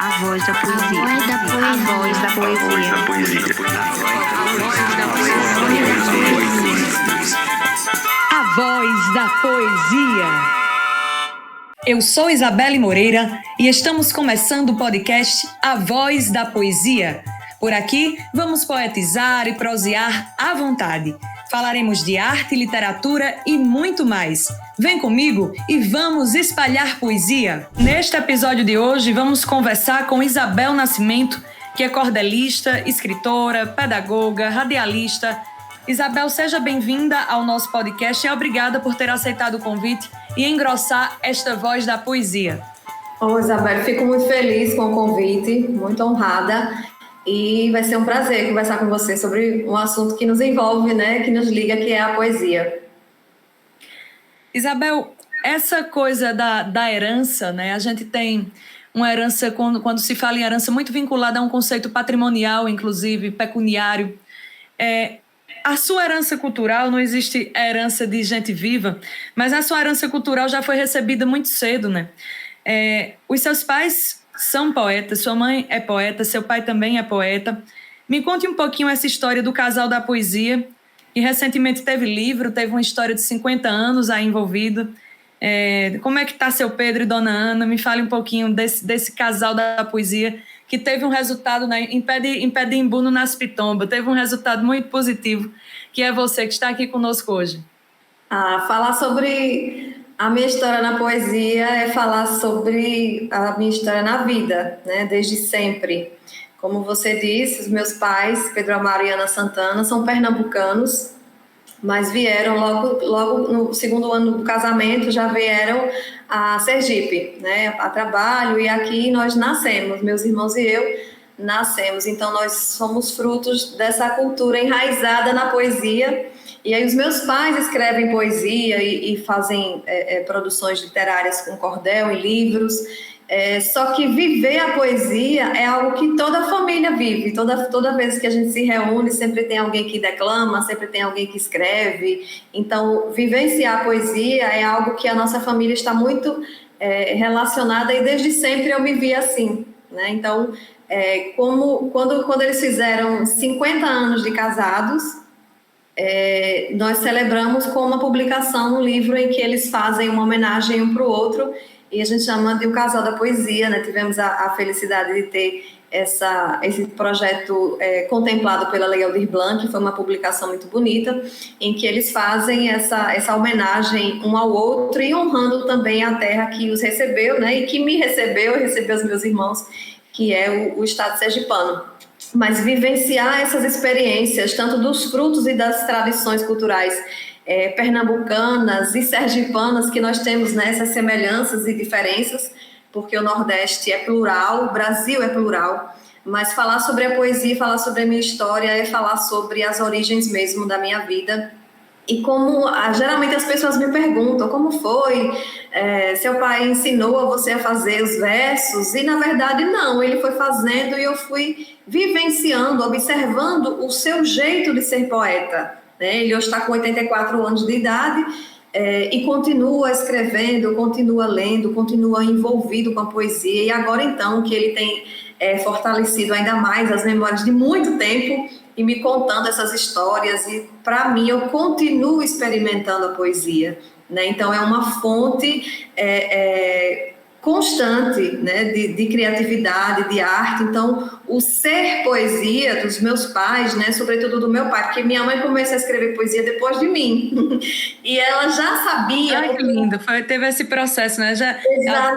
A voz da poesia. A voz da poesia. A voz da poesia. Eu sou Isabelle Moreira e estamos começando o podcast A Voz da Poesia. Por aqui, vamos poetizar e prosear à vontade. Falaremos de arte, literatura e muito mais. Vem comigo e vamos espalhar poesia. Neste episódio de hoje, vamos conversar com Isabel Nascimento, que é cordelista, escritora, pedagoga, radialista. Isabel, seja bem-vinda ao nosso podcast e obrigada por ter aceitado o convite e engrossar esta voz da poesia. Isabel, fico muito feliz com o convite, muito honrada. E vai ser um prazer conversar com você sobre um assunto que nos envolve, né, que nos liga, que é a poesia. Isabel, essa coisa da herança, né, a gente tem uma herança, quando se fala em herança, muito vinculada a um conceito patrimonial, inclusive, pecuniário. A sua herança cultural, não existe herança de gente viva, mas a sua herança cultural já foi recebida muito cedo, né? Os seus pais são poetas, sua mãe é poeta, seu pai também é poeta. Me conte um pouquinho essa história do casal da poesia, que recentemente teve livro, teve uma história de 50 anos aí envolvido. Como é que está seu Pedro e dona Ana? Me fale um pouquinho desse casal da poesia, que teve um resultado, né, em pé de imbu no Nas Pitomba, teve um resultado muito positivo, que é você que está aqui conosco hoje. Falar sobre a minha história na poesia é falar sobre a minha história na vida, né, desde sempre. Como você disse, os meus pais, Pedro Amaro e Ana Santana, são pernambucanos, mas vieram logo no segundo ano do casamento, já vieram a Sergipe, né, a trabalho, e aqui nós nascemos, meus irmãos e eu nascemos. Então nós somos frutos dessa cultura enraizada na poesia. E aí os meus pais escrevem poesia e fazem produções literárias com cordel e livros, só que viver a poesia é algo que toda a família vive. Toda vez que a gente se reúne, sempre tem alguém que declama, sempre tem alguém que escreve. Então, vivenciar a poesia é algo que a nossa família está muito relacionada, e desde sempre eu me vi assim, né? Então, quando eles fizeram 50 anos de casados, nós celebramos com uma publicação, um livro em que eles fazem uma homenagem um para o outro, e a gente chama de O Casal da Poesia, né? Tivemos a felicidade de ter esse projeto contemplado pela Lei Aldir Blanc, que foi uma publicação muito bonita, em que eles fazem essa homenagem um ao outro e honrando também a terra que os recebeu, né? E que me recebeu os meus irmãos, que é o estado sergipano. Mas vivenciar essas experiências, tanto dos frutos e das tradições culturais pernambucanas e sergipanas, que nós temos, né, essas semelhanças e diferenças, porque o Nordeste é plural, o Brasil é plural, mas falar sobre a poesia, falar sobre a minha história é falar sobre as origens mesmo da minha vida. E como geralmente as pessoas me perguntam como foi, seu pai ensinou a você a fazer os versos? E na verdade não, ele foi fazendo e eu fui vivenciando, observando o seu jeito de ser poeta, né? Ele hoje está com 84 anos de idade e continua escrevendo, continua lendo, continua envolvido com a poesia, e agora então que ele tem fortalecido ainda mais as memórias de muito tempo e me contando essas histórias, e para mim eu continuo experimentando a poesia, né? Então é uma fonte constante, né, de criatividade, de arte. Então o ser poesia dos meus pais, né, sobretudo do meu pai, porque minha mãe começou a escrever poesia depois de mim e ela já sabia. Ai, que lindo, teve esse processo, né? Ela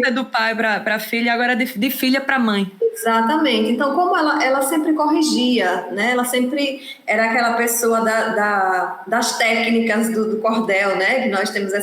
é do pai para filha, agora de filha para mãe. Exatamente. Então, como ela sempre corrigia, né? Ela sempre era aquela pessoa das técnicas do cordel, né? Que nós temos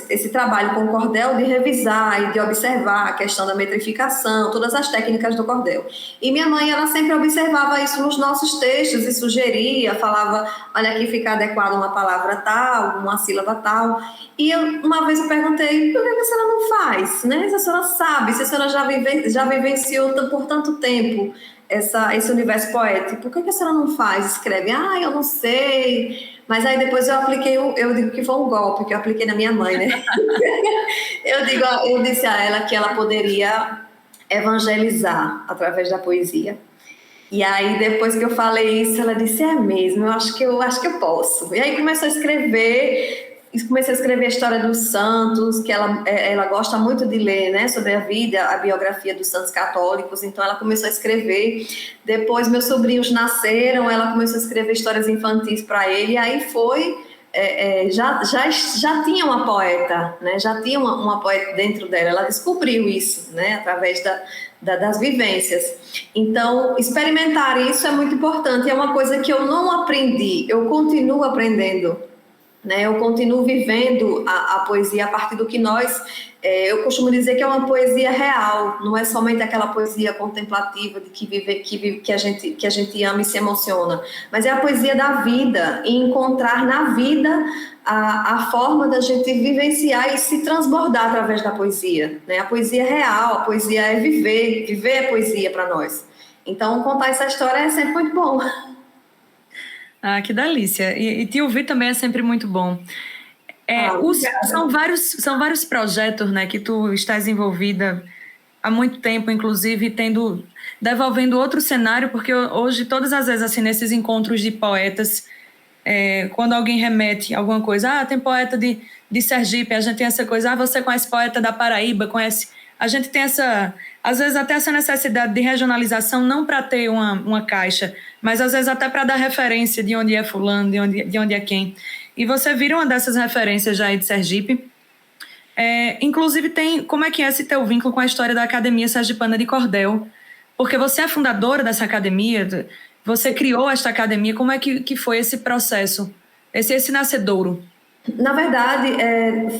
esse trabalho com o cordel, de revisar e de observar a questão da metrificação, todas as técnicas do cordel. E minha mãe, ela sempre observava isso nos nossos textos e sugeria, falava, olha, aqui fica adequada uma palavra tal, uma sílaba tal. E uma vez eu perguntei, por que a senhora não faz? Né? Se a senhora sabe, se a senhora já vivenciou por tanto tempo esse universo poético. Por que a senhora não faz? Escreve, eu não sei. Mas aí depois eu digo que foi um golpe que eu apliquei na minha mãe, né? Eu disse a ela que ela poderia evangelizar através da poesia. E aí, depois que eu falei isso, ela disse, é mesmo, eu acho que eu posso. E aí comecei a escrever a história dos santos, que ela gosta muito de ler, né, sobre a vida, a biografia dos santos católicos, então ela começou a escrever. Depois meus sobrinhos nasceram, ela começou a escrever histórias infantis para ele, e aí já tinha uma poeta, né, já tinha uma poeta dentro dela, ela descobriu isso, né, através das vivências. Então, experimentar isso é muito importante, é uma coisa que eu não aprendi, eu continuo aprendendo, né? Eu continuo vivendo a poesia a partir do que eu costumo dizer que é uma poesia real, não é somente aquela poesia contemplativa de que a gente ama e se emociona, mas é a poesia da vida, e encontrar na vida a forma da gente vivenciar e se transbordar através da poesia, né? A poesia é real, a poesia é viver é poesia para nós. Então, contar essa história é sempre muito bom. Ah, que delícia. E te ouvir também é sempre muito bom. São vários projetos, né, que tu estás envolvida há muito tempo, inclusive devolvendo outro cenário, porque hoje, todas as vezes, assim, nesses encontros de poetas, quando alguém remete alguma coisa, tem poeta de Sergipe, a gente tem essa coisa, você conhece poeta da Paraíba, conhece... A gente tem às vezes até essa necessidade de regionalização, não para ter uma caixa, mas às vezes até para dar referência de onde é fulano, de onde é quem. E você vira uma dessas referências já aí de Sergipe. Inclusive, como é que é esse teu vínculo com a história da Academia Sergipana de Cordel? Porque você é fundadora dessa academia, você criou esta academia, como é que foi esse processo, esse nascedouro? Na verdade,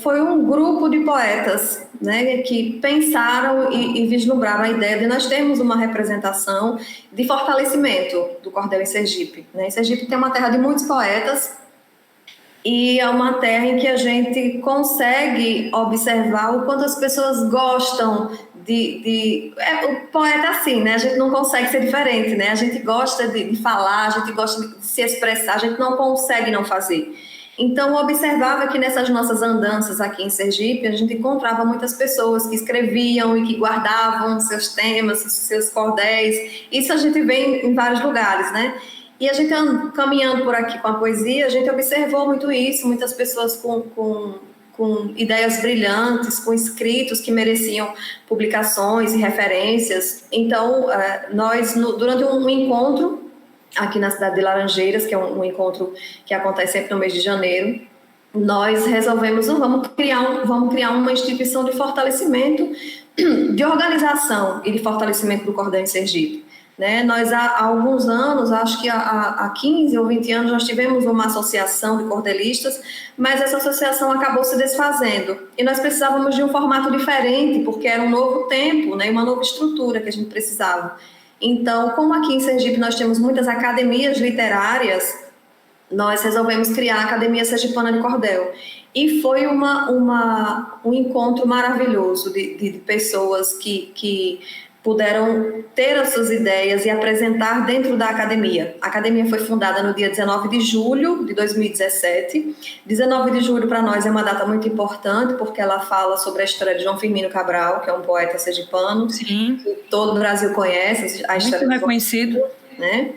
foi um grupo de poetas, né, que pensaram e vislumbraram a ideia de nós termos uma representação de fortalecimento do cordel em Sergipe, né? Em Sergipe tem uma terra de muitos poetas e é uma terra em que a gente consegue observar o quanto as pessoas gostam o poeta é assim, né? A gente não consegue ser diferente, né? A gente gosta de falar, a gente gosta de se expressar, a gente não consegue não fazer. Então, eu observava que nessas nossas andanças aqui em Sergipe, a gente encontrava muitas pessoas que escreviam e que guardavam seus temas, seus cordéis. Isso a gente vê em vários lugares, né? E a gente caminhando por aqui com a poesia, a gente observou muito isso, muitas pessoas com ideias brilhantes, com escritos que mereciam publicações e referências. Então, durante um encontro aqui na cidade de Laranjeiras, que é um encontro que acontece sempre no mês de janeiro, nós resolvemos, vamos criar uma instituição de fortalecimento, de organização e de fortalecimento do cordel em Sergipe. Né? Nós, há alguns anos, acho que há 15 ou 20 anos, nós tivemos uma associação de cordelistas, mas essa associação acabou se desfazendo. E nós precisávamos de um formato diferente, porque era um novo tempo, né? Uma nova estrutura que a gente precisava. Então, como aqui em Sergipe nós temos muitas academias literárias, nós resolvemos criar a Academia Sergipana de Cordel. E foi um encontro maravilhoso de pessoas que puderam ter as suas ideias e apresentar dentro da academia. A academia foi fundada no dia 19 de julho de 2017. 19 de julho para nós é uma data muito importante, porque ela fala sobre a história de João Firmino Cabral, que é um poeta sergipano. Sim. Que todo o Brasil conhece. A história muito reconhecido. Né?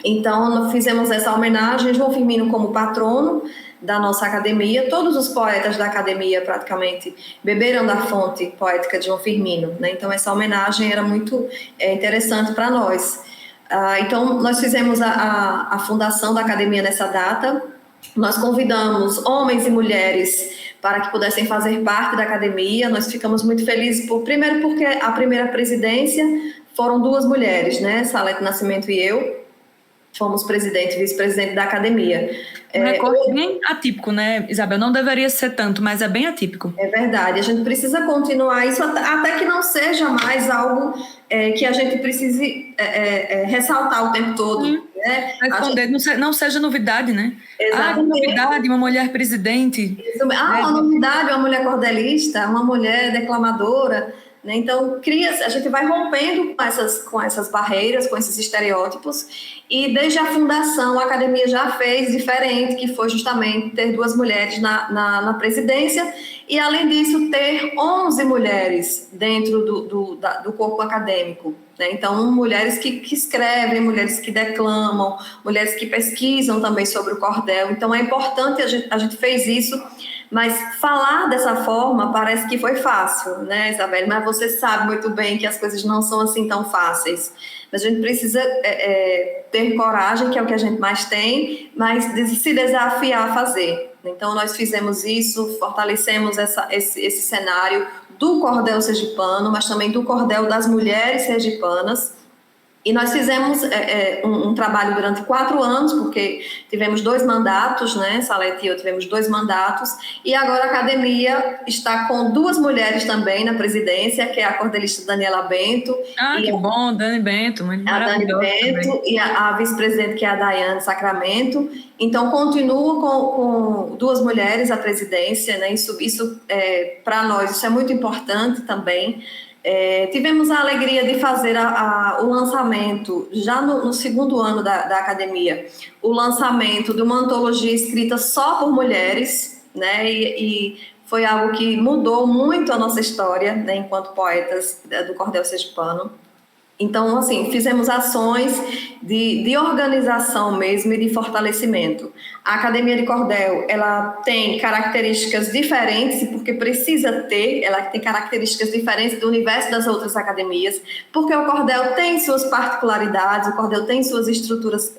Então, fizemos essa homenagem a João Firmino como patrono da nossa academia. Todos os poetas da academia, praticamente, beberam da fonte poética de João Firmino, né? Então, essa homenagem era muito interessante para nós. Então, nós fizemos a fundação da academia nessa data. Nós convidamos homens e mulheres para que pudessem fazer parte da academia. Nós ficamos muito felizes, primeiro porque a primeira presidência foram 2 mulheres, né? Salete Nascimento e eu. Fomos presidente e vice-presidente da academia. Um recorte bem atípico, né, Isabel? Não deveria ser tanto, mas é bem atípico. É verdade. A gente precisa continuar isso até que não seja mais algo que a gente precise ressaltar o tempo todo. Né? Responder, não seja novidade, né? Exatamente. Novidade, uma mulher presidente. Uma novidade, uma mulher cordelista, uma mulher declamadora. né? Então, a gente vai rompendo com essas barreiras, com esses estereótipos, e desde a fundação a academia já fez diferente, que foi justamente ter 2 mulheres na presidência, e além disso ter 11 mulheres dentro do corpo acadêmico, né? Então, mulheres que escrevem, mulheres que declamam, mulheres que pesquisam também sobre o cordel. Então, é importante, a gente fez isso, mas falar dessa forma parece que foi fácil, né, Isabelle? Mas você sabe muito bem que as coisas não são assim tão fáceis. A gente precisa ter coragem, que é o que a gente mais tem, mas se desafiar a fazer. Então, nós fizemos isso, fortalecemos esse cenário do cordel sergipano, mas também do cordel das mulheres sergipanas. E nós fizemos um trabalho durante 4 anos, porque tivemos 2 mandatos, né? Salete e eu tivemos 2 mandatos, e agora a academia está com 2 mulheres também na presidência, que é a cordelista Daniela Bento. Que bom, Dani Bento, muito maravilhosa. A Dani Bento também. E a vice-presidente, que é a Daiane Sacramento. Então, continua com 2 mulheres a presidência, né? Isso para nós, isso é muito importante também. Tivemos a alegria de fazer o lançamento, já no 2º ano da academia, o lançamento de uma antologia escrita só por mulheres, né? E foi algo que mudou muito a nossa história, né, enquanto poetas do cordel sergipano. Então, assim, fizemos ações de organização mesmo e de fortalecimento. A Academia de Cordel, ela tem características diferentes, porque precisa ter, ela tem características diferentes do universo das outras academias, porque o cordel tem suas particularidades, o cordel tem suas estruturas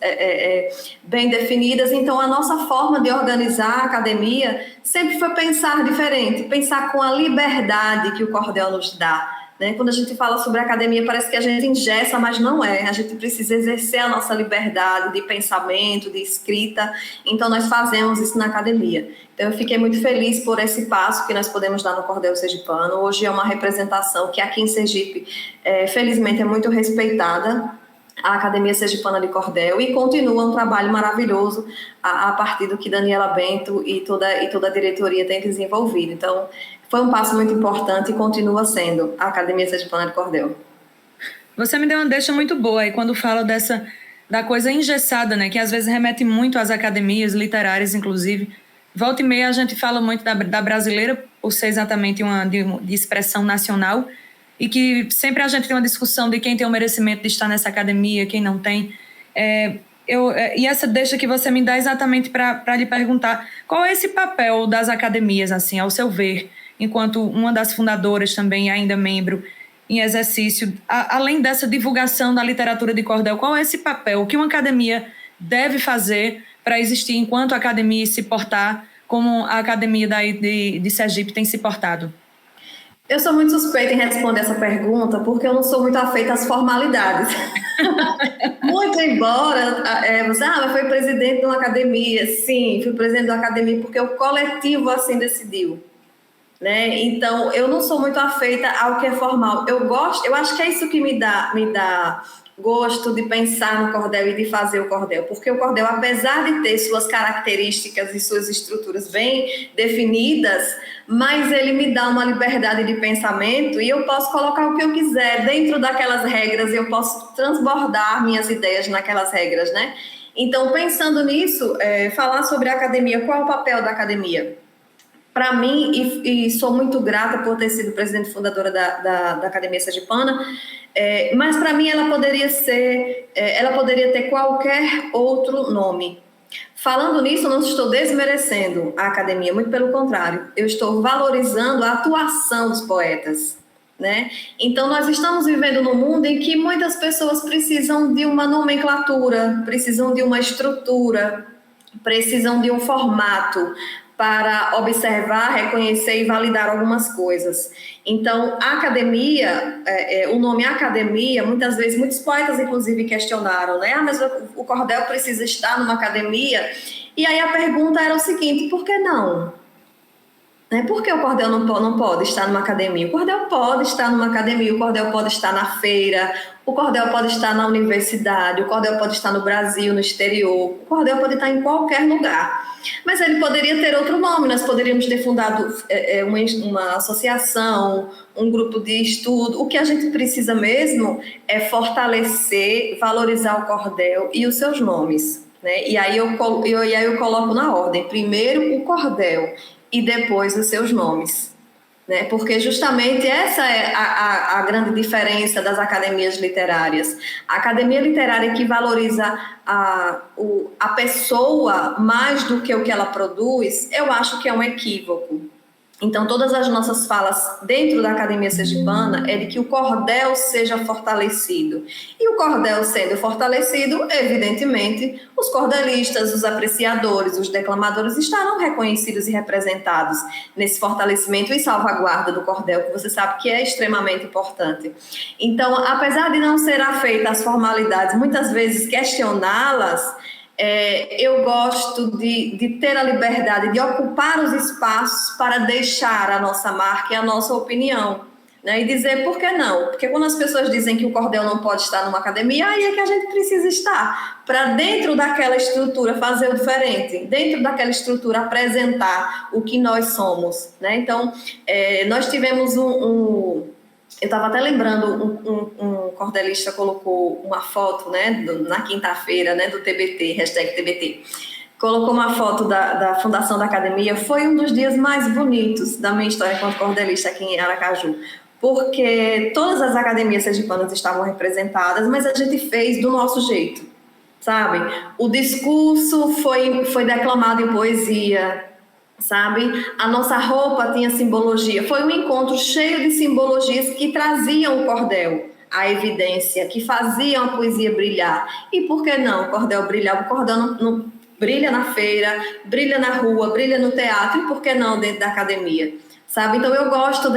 bem definidas, então a nossa forma de organizar a academia sempre foi pensar diferente, pensar com a liberdade que o cordel nos dá. Né? Quando a gente fala sobre a academia, parece que a gente engessa, mas não é. A gente precisa exercer a nossa liberdade de pensamento, de escrita. Então, nós fazemos isso na academia. Então, eu fiquei muito feliz por esse passo que nós podemos dar no cordel sergipano. Hoje é uma representação que aqui em Sergipe, felizmente, é muito respeitada, a Academia Sergipana de Cordel, e continua um trabalho maravilhoso a partir do que Daniela Bento e toda a diretoria tem desenvolvido. Então, foi um passo muito importante e continua sendo a Academia Sergipana de Cordel. Você me deu uma deixa muito boa aí quando fala da coisa engessada, né? Que às vezes remete muito às academias literárias, inclusive. Volta e meia a gente fala muito da brasileira, por ser exatamente de expressão nacional, e que sempre a gente tem uma discussão de quem tem o merecimento de estar nessa academia, quem não tem. E essa deixa que você me dá exatamente para lhe perguntar, qual é esse papel das academias, assim, ao seu ver, enquanto uma das fundadoras também, ainda membro em exercício, além dessa divulgação da literatura de cordel, qual é esse papel? O que uma academia deve fazer para existir enquanto academia e se portar como a academia de Sergipe tem se portado? Eu sou muito suspeita em responder essa pergunta, porque eu não sou muito afeita às formalidades. Muito embora você mas foi presidente de uma academia. Sim, fui presidente de uma academia porque o coletivo assim decidiu. Né? Então, eu não sou muito afeita ao que é formal. Eu acho que é isso que me dá gosto de pensar no cordel e de fazer o cordel, porque o cordel, apesar de ter suas características e suas estruturas bem definidas, mas ele me dá uma liberdade de pensamento e eu posso colocar o que eu quiser dentro daquelas regras, eu posso transbordar minhas ideias naquelas regras, né? Então, pensando nisso, falar sobre a academia, qual é o papel da academia? Para mim, e sou muito grata por ter sido presidente fundadora da Academia Sergipana, mas para mim ela poderia ter qualquer outro nome. Falando nisso, não estou desmerecendo a academia, muito pelo contrário, eu estou valorizando a atuação dos poetas, né? Então, nós estamos vivendo num mundo em que muitas pessoas precisam de uma nomenclatura, precisam de uma estrutura, precisam de um formato para observar, reconhecer e validar algumas coisas. Então, a academia, o nome academia, muitas vezes, muitos poetas, inclusive, questionaram, né? Mas o cordel precisa estar numa academia? E aí a pergunta era o seguinte, por que não? Por que o cordel não pode estar numa academia? O cordel pode estar numa academia, o cordel pode estar na feira, o cordel pode estar na universidade, o cordel pode estar no Brasil, no exterior, o cordel pode estar em qualquer lugar. Mas ele poderia ter outro nome, nós poderíamos ter fundado uma associação, um grupo de estudo. O que a gente precisa mesmo é fortalecer, valorizar o cordel e os seus nomes, né? E aí eu coloco na ordem, primeiro o cordel e depois os seus nomes, né? Porque justamente essa é a grande diferença das academias literárias. A academia literária que valoriza a pessoa mais do que o que ela produz, eu acho que é um equívoco. Então, todas as nossas falas dentro da Academia Sergipana é de que o cordel seja fortalecido. E o cordel sendo fortalecido, evidentemente, os cordelistas, os apreciadores, os declamadores estarão reconhecidos e representados nesse fortalecimento e salvaguarda do cordel, que você sabe que é extremamente importante. Então, apesar de não serem feitas as formalidades, muitas vezes questioná-las, eu gosto de ter a liberdade de ocupar os espaços para deixar a nossa marca e a nossa opinião, né? E dizer por que não? Porque quando as pessoas dizem que o cordel não pode estar numa academia, aí é que a gente precisa estar, para dentro daquela estrutura fazer o diferente, dentro daquela estrutura apresentar o que nós somos, né? Então, nós tivemos eu estava até lembrando, um cordelista colocou uma foto, né, na quinta-feira, né, do TBT, hashtag TBT. Colocou uma foto da fundação da academia. Foi um dos dias mais bonitos da minha história enquanto cordelista aqui em Aracaju, porque todas as academias sergipanas estavam representadas, mas a gente fez do nosso jeito, sabe? O discurso foi declamado em poesia, sabe? A nossa roupa tinha simbologia. Foi um encontro cheio de simbologias que traziam o cordel à evidência, que faziam a poesia brilhar. E por que não o cordel brilhar? O cordel não brilha na feira, brilha na rua, brilha no teatro, e por que não dentro da academia? Sabe? Então eu gosto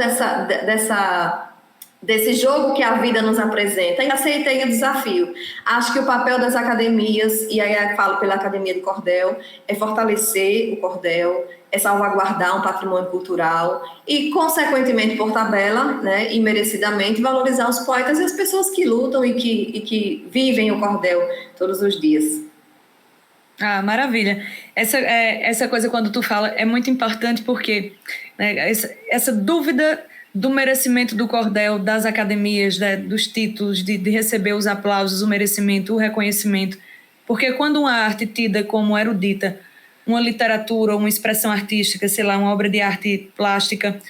desse jogo que a vida nos apresenta, e aceitei o desafio. Acho que o papel das academias, e aí eu falo pela Academia do Cordel, é fortalecer o cordel, é salvaguardar um patrimônio cultural e, consequentemente, por tabela, né, e merecidamente, valorizar os poetas e as pessoas que lutam e que vivem o cordel todos os dias. Ah, maravilha. Essa coisa, quando tu fala, é muito importante porque, né, essa dúvida do merecimento do cordel, das academias, né, dos títulos, de receber os aplausos, o merecimento, o reconhecimento. Porque quando uma arte tida como erudita, uma literatura, uma expressão artística, sei lá, uma obra de arte plástica,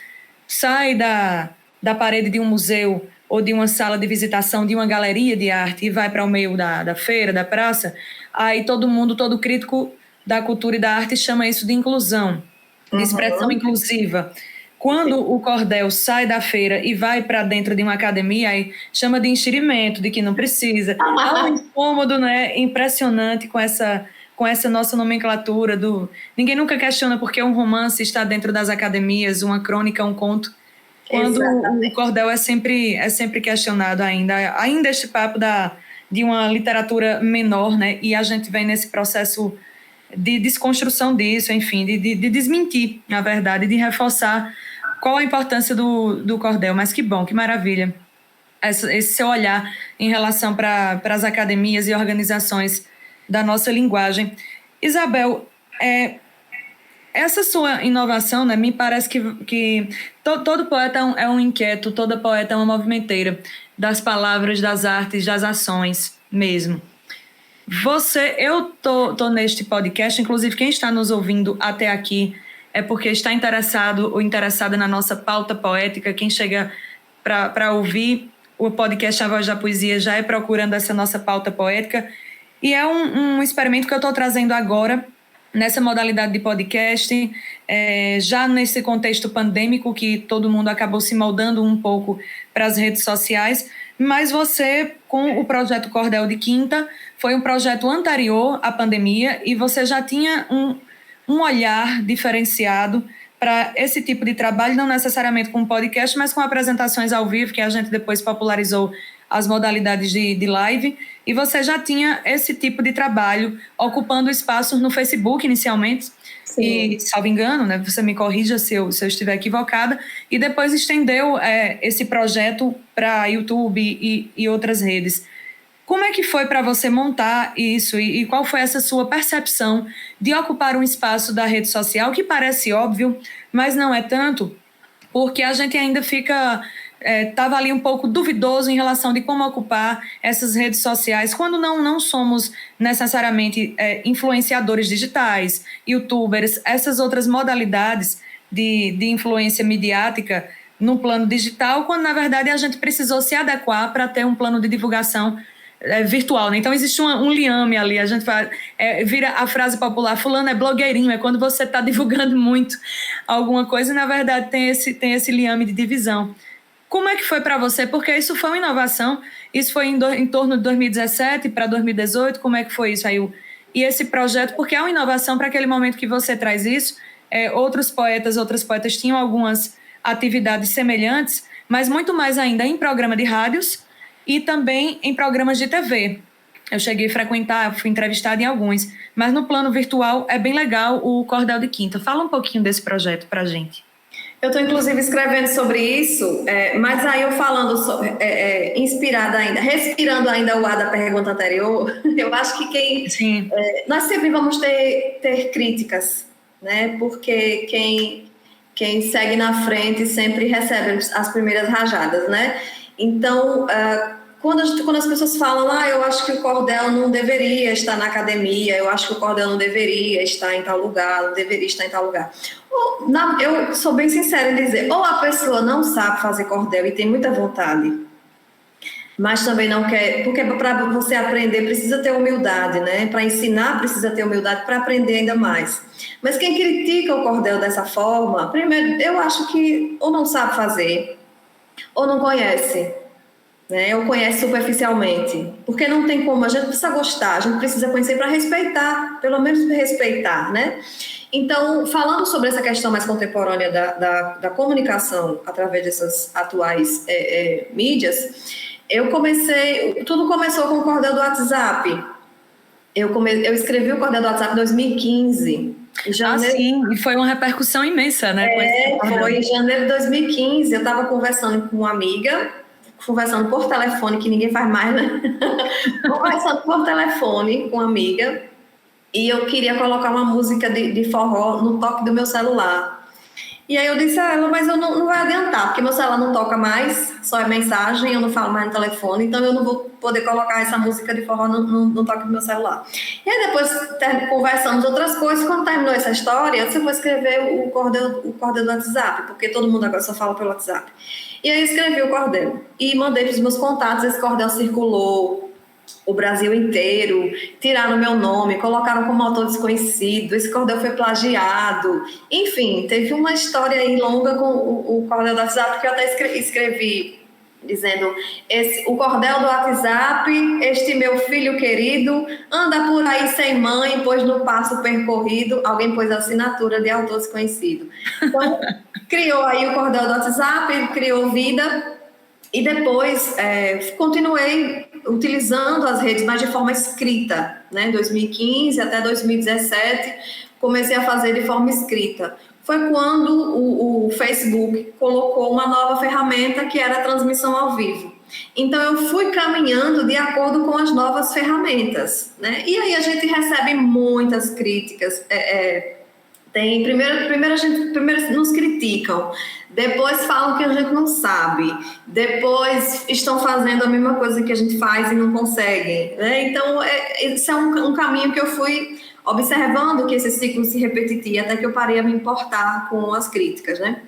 sai da parede de um museu ou de uma sala de visitação, de uma galeria de arte e vai para o meio da feira, da praça, aí todo crítico da cultura e da arte chama isso de inclusão, de expressão inclusiva. Quando o cordel sai da feira e vai para dentro de uma academia, aí chama de enxerimento, de que não precisa. Há um incômodo, né, impressionante com essa nossa nomenclatura. Ninguém nunca questiona por que um romance está dentro das academias, uma crônica, um conto, quando o cordel é sempre questionado ainda este papo de uma literatura menor, né? E a gente vem nesse processo de desconstrução disso, enfim, de desmentir, na verdade, de reforçar qual a importância do cordel. Mas que bom, que maravilha esse seu olhar em relação para as academias e organizações da nossa linguagem. Isabel, essa sua inovação, né, me parece que todo poeta é um inquieto, toda poeta é uma movimenteira das palavras, das artes, das ações mesmo. Eu tô neste podcast, inclusive quem está nos ouvindo até aqui é porque está interessado ou interessada na nossa pauta poética. Quem chega para ouvir o podcast A Voz da Poesia já é procurando essa nossa pauta poética. E é um experimento que eu estou trazendo agora, nessa modalidade de podcast, já nesse contexto pandêmico que todo mundo acabou se moldando um pouco para as redes sociais, mas você, com o projeto Cordel de Quinta, foi um projeto anterior à pandemia e você já tinha um olhar diferenciado para esse tipo de trabalho, não necessariamente com podcast, mas com apresentações ao vivo, que a gente depois popularizou as modalidades de live, e você já tinha esse tipo de trabalho ocupando espaços no Facebook inicialmente. Sim. E, salvo engano, né, você me corrija se eu estiver equivocada, e depois estendeu esse projeto para YouTube e outras redes. Como é que foi para você montar isso e qual foi essa sua percepção de ocupar um espaço da rede social que parece óbvio, mas não é tanto, porque a gente ainda estava ali um pouco duvidoso em relação de como ocupar essas redes sociais quando não somos necessariamente influenciadores digitais, youtubers, essas outras modalidades de influência midiática no plano digital, quando na verdade a gente precisou se adequar para ter um plano de divulgação virtual, né? Então existe um liame ali, a gente vira a frase popular, fulano é blogueirinho, é quando você está divulgando muito alguma coisa e na verdade tem esse liame de divisão. Como é que foi para você? Porque isso foi uma inovação, isso foi em torno de 2017 para 2018, como é que foi isso aí? E esse projeto, porque é uma inovação para aquele momento que você traz isso, outras poetas tinham algumas atividades semelhantes, mas muito mais ainda em programa de rádios e também em programas de TV. Eu cheguei a frequentar, fui entrevistada em alguns, mas no plano virtual é bem legal o Cordel de Quinta. Fala um pouquinho desse projeto para a gente. Eu estou, inclusive, escrevendo sobre isso, mas aí eu falando, inspirada ainda, respirando ainda o ar da pergunta anterior, eu acho que nós sempre vamos ter críticas, né? Porque quem segue na frente sempre recebe as primeiras rajadas, né? Então, quando as pessoas falam, eu acho que o cordel não deveria estar na academia, eu acho que o cordel não deveria estar em tal lugar, não deveria estar em tal lugar. Eu sou bem sincera em dizer, ou a pessoa não sabe fazer cordel e tem muita vontade, mas também não quer, porque para você aprender precisa ter humildade, né? Para ensinar precisa ter humildade para aprender ainda mais. Mas quem critica o cordel dessa forma, primeiro, eu acho que ou não sabe fazer, ou não conhece, né? Ou conhece superficialmente, porque não tem como, a gente precisa gostar, a gente precisa conhecer para respeitar, pelo menos respeitar, né? Então, falando sobre essa questão mais contemporânea da comunicação através dessas atuais mídias, tudo começou com o cordel do WhatsApp. Eu escrevi o cordel do WhatsApp em 2015. Sim, e foi uma repercussão imensa, né? Foi em janeiro de 2015, eu estava conversando com uma amiga, conversando por telefone, que ninguém faz mais, né? Conversando por telefone com uma amiga, e eu queria colocar uma música de forró no toque do meu celular. E aí eu disse a ela, mas eu não vai adiantar, porque meu celular não toca mais, só é mensagem, eu não falo mais no telefone, então eu não vou poder colocar essa música de forró no toque do meu celular. E aí depois conversamos outras coisas, quando terminou essa história, eu vou escrever o cordel do WhatsApp, porque todo mundo agora só fala pelo WhatsApp. E aí eu escrevi o cordel e mandei para os meus contatos, esse cordel circulou o Brasil inteiro, tiraram meu nome, colocaram como autor desconhecido, esse cordel foi plagiado, enfim, teve uma história aí longa com o cordel do WhatsApp, que eu até escrevi dizendo, o cordel do WhatsApp, este meu filho querido, anda por aí sem mãe, pois no passo percorrido, alguém pôs a assinatura de autor desconhecido. Então, criou aí o cordel do WhatsApp, criou vida, e depois continuei utilizando as redes, mas de forma escrita, né? 2015 até 2017, comecei a fazer de forma escrita. Foi quando o Facebook colocou uma nova ferramenta que era a transmissão ao vivo. Então, eu fui caminhando de acordo com as novas ferramentas, né? E aí a gente recebe muitas críticas. Primeiro nos criticam, depois falam que a gente não sabe, depois estão fazendo a mesma coisa que a gente faz e não conseguem, né? Então, esse é um caminho que eu fui observando, que esse ciclo se repetia, até que eu parei a me importar com as críticas, né?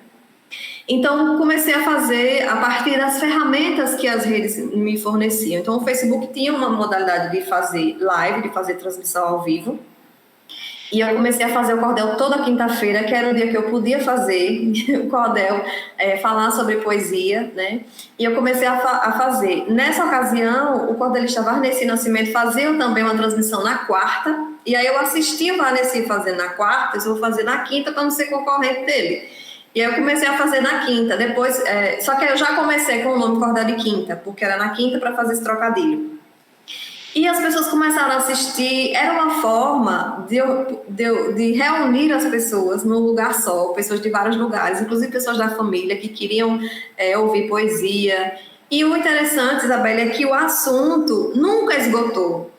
Então, comecei a fazer a partir das ferramentas que as redes me forneciam. Então, o Facebook tinha uma modalidade de fazer live, de fazer transmissão ao vivo, e eu comecei a fazer o cordel toda quinta-feira, que era o dia que eu podia fazer o cordel, falar sobre poesia, né? E eu comecei a fazer. Nessa ocasião, o cordelista Varnesi Nascimento fazia também uma transmissão na quarta, e aí eu assistia o Varnesi fazendo na quarta, eu vou fazer na quinta para não ser concorrente dele. E aí eu comecei a fazer na quinta. Depois, só que aí eu já comecei com o nome Cordel de Quinta, porque era na quinta para fazer esse trocadilho. E as pessoas começaram a assistir, era uma forma de reunir as pessoas num lugar só, pessoas de vários lugares, inclusive pessoas da família que queriam ouvir poesia. E o interessante, Isabela, é que o assunto nunca esgotou.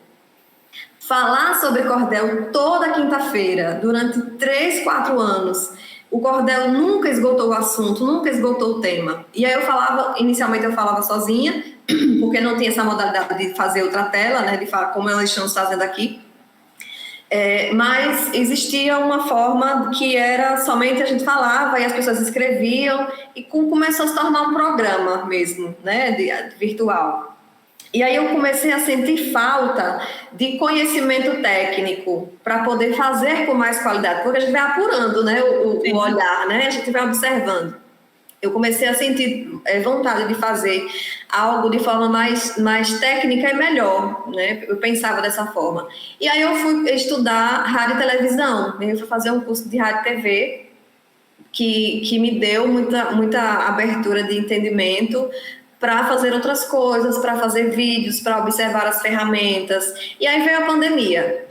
Falar sobre cordel toda quinta-feira, durante 3, 4 anos, o cordel nunca esgotou o assunto, nunca esgotou o tema. E aí inicialmente eu falava sozinha, porque não tinha essa modalidade de fazer outra tela, né, de falar como nós estamos fazendo aqui. Mas existia uma forma que era somente a gente falava e as pessoas escreviam, e começou a se tornar um programa mesmo, né, virtual. E aí eu comecei a sentir falta de conhecimento técnico para poder fazer com mais qualidade, porque a gente vai apurando, né, o olhar, né, a gente vai observando. Eu comecei a sentir vontade de fazer algo de forma mais técnica e melhor, né? Eu pensava dessa forma. E aí eu fui estudar rádio e televisão, eu fui fazer um curso de rádio e TV, que me deu muita abertura de entendimento para fazer outras coisas, para fazer vídeos, para observar as ferramentas. E aí veio a pandemia.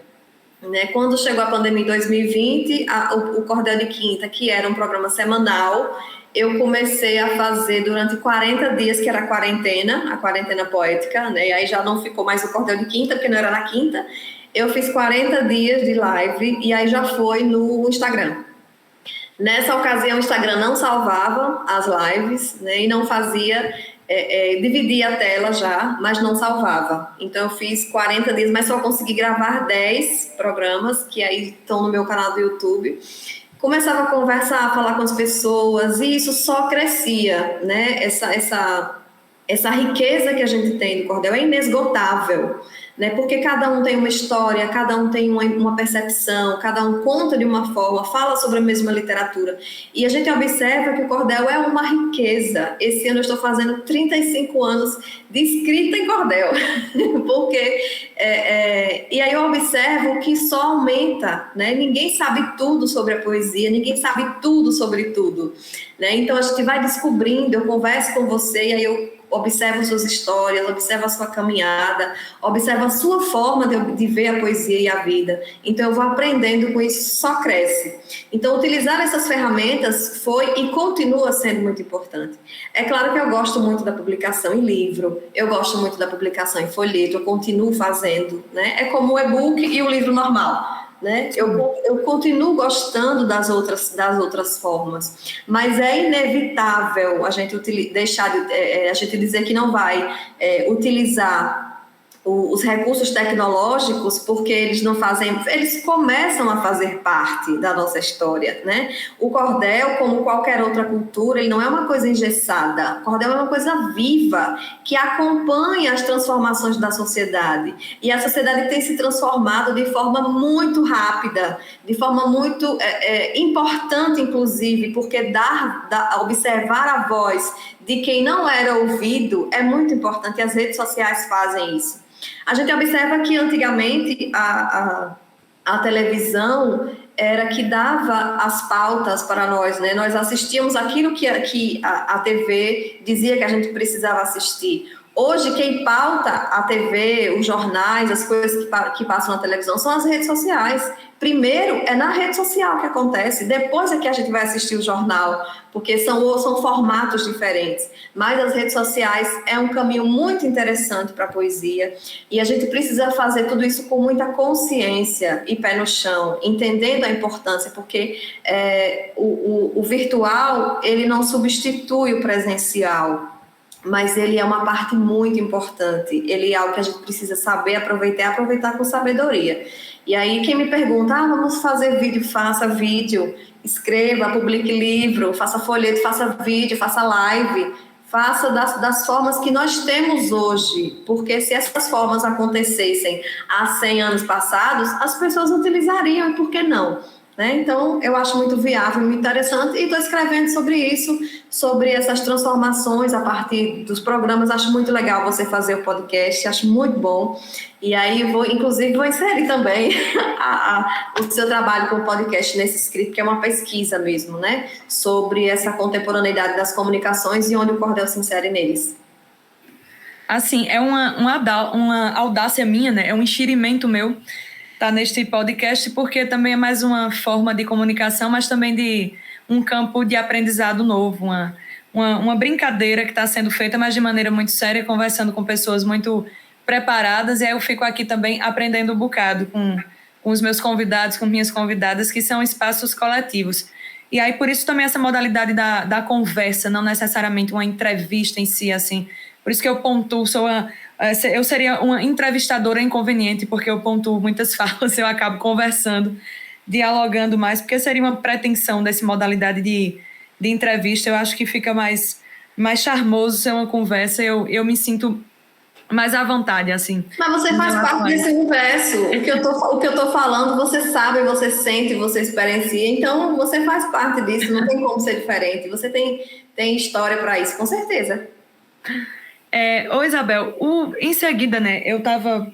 Né? Quando chegou a pandemia em 2020, o Cordel de Quinta, que era um programa semanal, eu comecei a fazer durante 40 dias, que era a quarentena poética, né? E aí já não ficou mais o Cordel de Quinta, porque não era na quinta. Eu fiz 40 dias de live e aí já foi no Instagram. Nessa ocasião, o Instagram não salvava as lives, né? E não fazia, dividia a tela já, mas não salvava. Então eu fiz 40 dias, mas só consegui gravar 10 programas, que aí estão no meu canal do YouTube. Começava a conversar, a falar com as pessoas, e isso só crescia, né? Essa riqueza que a gente tem do cordel é inesgotável, né? Porque cada um tem uma história, cada um tem uma percepção, cada um conta de uma forma, fala sobre a mesma literatura. E a gente observa que o cordel é uma riqueza. Esse ano eu estou fazendo 35 anos de escrita em cordel, porque e aí eu observo que só aumenta, né? Ninguém sabe tudo sobre a poesia, ninguém sabe tudo sobre tudo, né? Então a gente vai descobrindo, eu converso com você e aí eu observo suas histórias, observo a sua caminhada, observo a sua forma de ver a poesia e a vida. Então eu vou aprendendo com isso, só cresce. Então utilizar essas ferramentas foi e continua sendo muito importante. É claro que eu gosto muito da publicação em livro, eu gosto muito da publicação em folheto, eu continuo fazendo, né? É como o e-book e o livro normal. Né? Eu continuo gostando das outras formas, mas é inevitável a gente a gente dizer que não vai utilizar os recursos tecnológicos, porque eles começam a fazer parte da nossa história, né? O cordel, como qualquer outra cultura, ele não é uma coisa engessada. O cordel é uma coisa viva, que acompanha as transformações da sociedade. E a sociedade tem se transformado de forma muito rápida, de forma muito importante, inclusive, porque observar a voz de quem não era ouvido é muito importante, e as redes sociais fazem isso. A gente observa que antigamente a televisão era que dava as pautas para nós, né? Nós assistíamos aquilo que a TV dizia que a gente precisava assistir. Hoje, quem pauta a TV, os jornais, as coisas que passam na televisão são as redes sociais. Primeiro, é na rede social que acontece, depois é que a gente vai assistir o jornal, porque são formatos diferentes. Mas as redes sociais é um caminho muito interessante para a poesia, e a gente precisa fazer tudo isso com muita consciência e pé no chão, entendendo a importância, porque o virtual, ele não substitui o presencial, mas ele é uma parte muito importante, ele é algo que a gente precisa saber aproveitar e aproveitar com sabedoria. E aí quem me pergunta, vamos fazer vídeo, faça vídeo, escreva, publique livro, faça folheto, faça vídeo, faça live, faça das formas que nós temos hoje, porque se essas formas acontecessem há 100 anos passados, as pessoas utilizariam, e por que não? né? Então, eu acho muito viável, muito interessante, e estou escrevendo sobre isso, sobre essas transformações a partir dos programas. Acho muito legal você fazer o podcast, acho muito bom. E aí, inclusive, vou inserir também o seu trabalho com o podcast nesse escrito, que é uma pesquisa mesmo, né? Sobre essa contemporaneidade das comunicações e onde o cordel se insere neles. Assim, é uma audácia minha, né? É um enxerimento meu estar neste podcast, porque também é mais uma forma de comunicação, mas também de um campo de aprendizado novo, uma brincadeira que está sendo feita, mas de maneira muito séria, conversando com pessoas muito preparadas, e aí eu fico aqui também aprendendo um bocado com os meus convidados, com minhas convidadas, que são espaços coletivos. E aí, por isso também essa modalidade da conversa, não necessariamente uma entrevista em si, assim. Por isso que eu pontuo, eu seria uma entrevistadora inconveniente, porque eu pontuo muitas falas, eu acabo conversando, dialogando mais, porque seria uma pretensão dessa modalidade de entrevista. Eu acho que fica mais charmoso ser uma conversa, eu me sinto mais à vontade, assim. Mas você faz parte desse universo. O que eu tô falando, você sabe, você sente, você experiencia. Então, você faz parte disso, não tem como ser diferente. Você tem história para isso, com certeza. Ô Isabel, em seguida, né, eu estava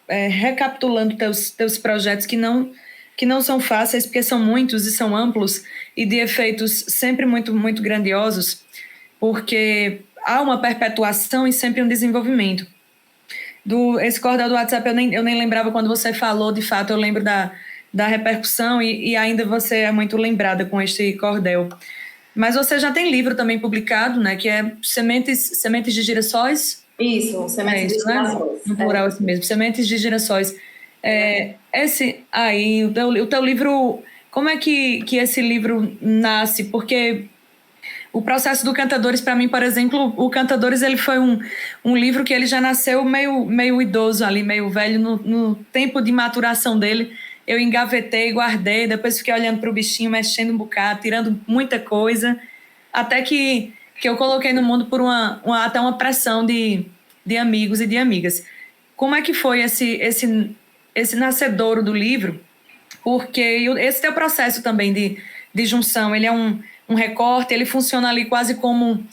recapitulando teus projetos que não são fáceis, porque são muitos e são amplos e de efeitos sempre muito, muito grandiosos, porque há uma perpetuação e sempre um desenvolvimento. Esse cordel do WhatsApp eu nem lembrava quando você falou, de fato eu lembro da repercussão e ainda você é muito lembrada com este cordel. Mas você já tem livro também publicado, né? Que é Sementes de Girassóis? Isso, Sementes de Girassóis. Né? No plural, assim mesmo, Sementes de Girassóis. Esse aí, o teu livro, como é que esse livro nasce? Porque o processo do Cantadores, para mim, por exemplo, o Cantadores ele foi um livro que ele já nasceu meio idoso ali, meio velho, no tempo de maturação dele. Eu engavetei, guardei, depois fiquei olhando para o bichinho, mexendo um bocado, tirando muita coisa, até que eu coloquei no mundo por até uma pressão de amigos e de amigas. Como é que foi esse nascedouro do livro? Porque esse teu processo também de junção, ele é um recorte, ele funciona ali quase como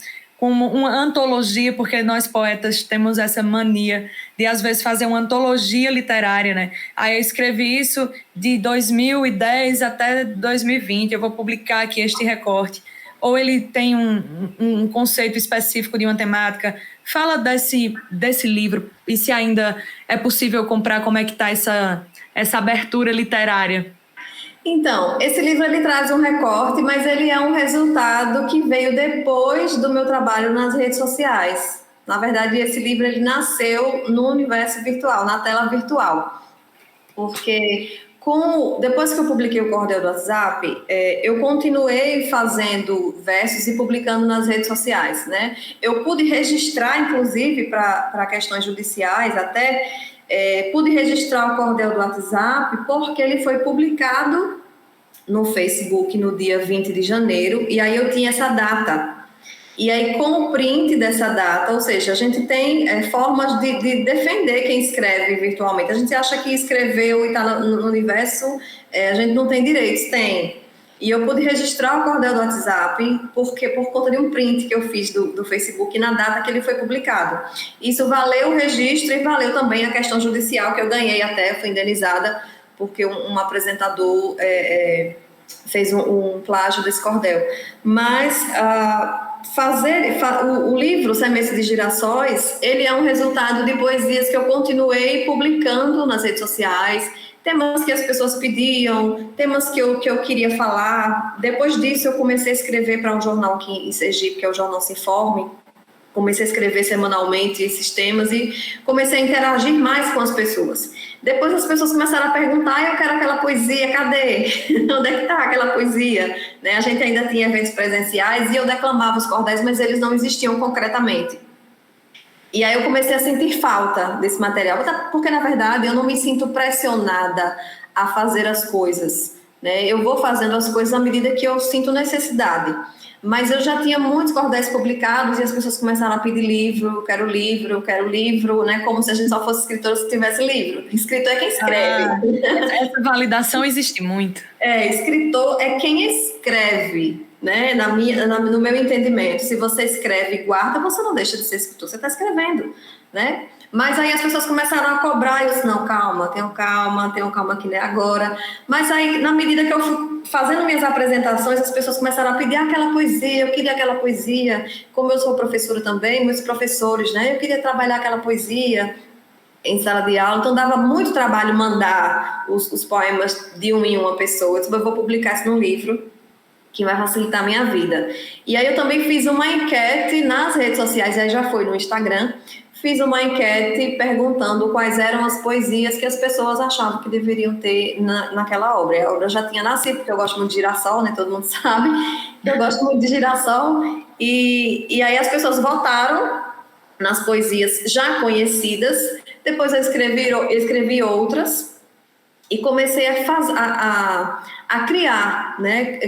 uma antologia, porque nós poetas temos essa mania de, às vezes, fazer uma antologia literária, né? Aí eu escrevi isso de 2010 até 2020, eu vou publicar aqui este recorte. Ou ele tem um conceito específico de uma temática. Fala desse livro, e se ainda é possível comprar, como é que está essa abertura literária? Então, esse livro ele traz um recorte, mas ele é um resultado que veio depois do meu trabalho nas redes sociais. Na verdade, esse livro ele nasceu no universo virtual, na tela virtual. Porque depois que eu publiquei o Cordel do WhatsApp, eu continuei fazendo versos e publicando nas redes sociais, né? Eu pude registrar, inclusive, para questões judiciais até... pude registrar o Cordel do WhatsApp porque ele foi publicado no Facebook no dia 20 de janeiro, e aí eu tinha essa data. E aí, com o print dessa data, ou seja, a gente tem formas de defender quem escreve virtualmente. A gente acha que escreveu e está no universo, a gente não tem direitos, tem. E eu pude registrar o Cordel do WhatsApp porque por conta de um print que eu fiz do Facebook na data que ele foi publicado. Isso valeu o registro e valeu também a questão judicial que eu ganhei até, fui indenizada porque um apresentador fez um plágio desse cordel. Mas o livro Sementes de Girassóis, ele é um resultado de poesias que eu continuei publicando nas redes sociais, temas que as pessoas pediam, temas que eu queria falar. Depois disso, eu comecei a escrever para um jornal aqui em Sergipe, que é o Jornal Se Informe. Comecei a escrever semanalmente esses temas e comecei a interagir mais com as pessoas. Depois as pessoas começaram a perguntar, eu quero aquela poesia, cadê? Onde é que está aquela poesia? Né? A gente ainda tinha eventos presenciais e eu declamava os cordéis, mas eles não existiam concretamente. E aí eu comecei a sentir falta desse material, porque na verdade eu não me sinto pressionada a fazer as coisas, né? Eu vou fazendo as coisas à medida que eu sinto necessidade. Mas eu já tinha muitos cordéis publicados e as pessoas começaram a pedir livro, eu quero livro, né? Como se a gente só fosse escritor se tivesse livro. Escritor é quem escreve. Essa validação existe muito. Escritor é quem escreve, né? No meu entendimento. Se você escreve e guarda, você não deixa de ser escritor, você está escrevendo, né? Mas aí as pessoas começaram a cobrar, e eu disse, não, calma, tenham calma que não é agora. Mas aí, na medida que eu fui fazendo minhas apresentações, as pessoas começaram a pedir aquela poesia, eu queria aquela poesia. Como eu sou professora também, muitos professores, né? Eu queria trabalhar aquela poesia em sala de aula, então dava muito trabalho mandar os poemas de uma em uma pessoa. Eu disse, eu vou publicar isso num livro, que vai facilitar a minha vida. E aí eu também fiz uma enquete nas redes sociais, aí já foi no Instagram, fiz uma enquete perguntando quais eram as poesias que as pessoas achavam que deveriam ter naquela obra. A obra já tinha nascido, porque eu gosto muito de girassol, né? Todo mundo sabe que eu gosto muito de girassol. E aí as pessoas votaram nas poesias já conhecidas. Depois eu escrevi outras e comecei a criar, né?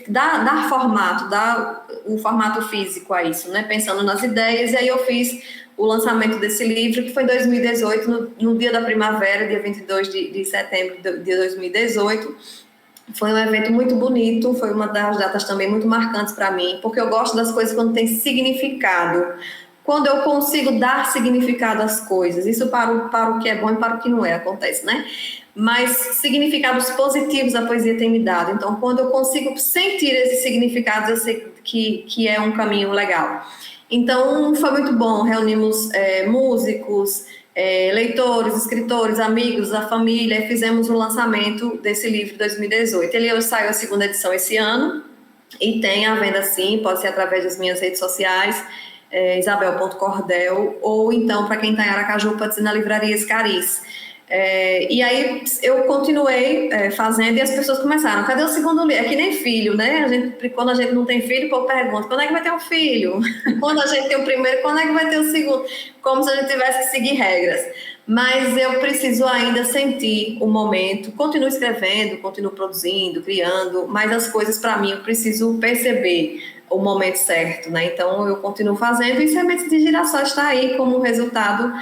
Dar formato, dar o formato físico a isso, né? Pensando nas ideias. E aí eu fiz o lançamento desse livro, que foi em 2018, no dia da primavera, dia 22 de setembro de 2018. Foi um evento muito bonito, foi uma das datas também muito marcantes para mim, porque eu gosto das coisas quando tem significado. Quando eu consigo dar significado às coisas, isso para o que é bom e para o que não é, acontece, né? Mas significados positivos a poesia tem me dado. Então, quando eu consigo sentir esses significados, eu sei que é um caminho legal. Então, foi muito bom. Reunimos músicos, leitores, escritores, amigos, a família, e fizemos o lançamento desse livro em 2018. Ele hoje saiu a segunda edição esse ano e tem à venda sim, pode ser através das minhas redes sociais, isabel.cordel, ou então, para quem está em Aracaju, pode ser na livraria Escariz. E aí eu continuei fazendo e as pessoas começaram, cadê o segundo livro? É que nem filho, né? Quando a gente não tem filho, o povo pergunta, quando é que vai ter um filho? Quando a gente tem o primeiro, quando é que vai ter o segundo? Como se a gente tivesse que seguir regras. Mas eu preciso ainda sentir o momento, continuo escrevendo, continuo produzindo, criando, mas as coisas para mim eu preciso perceber o momento certo, né? Então eu continuo fazendo e Sementes de Girassol está aí como resultado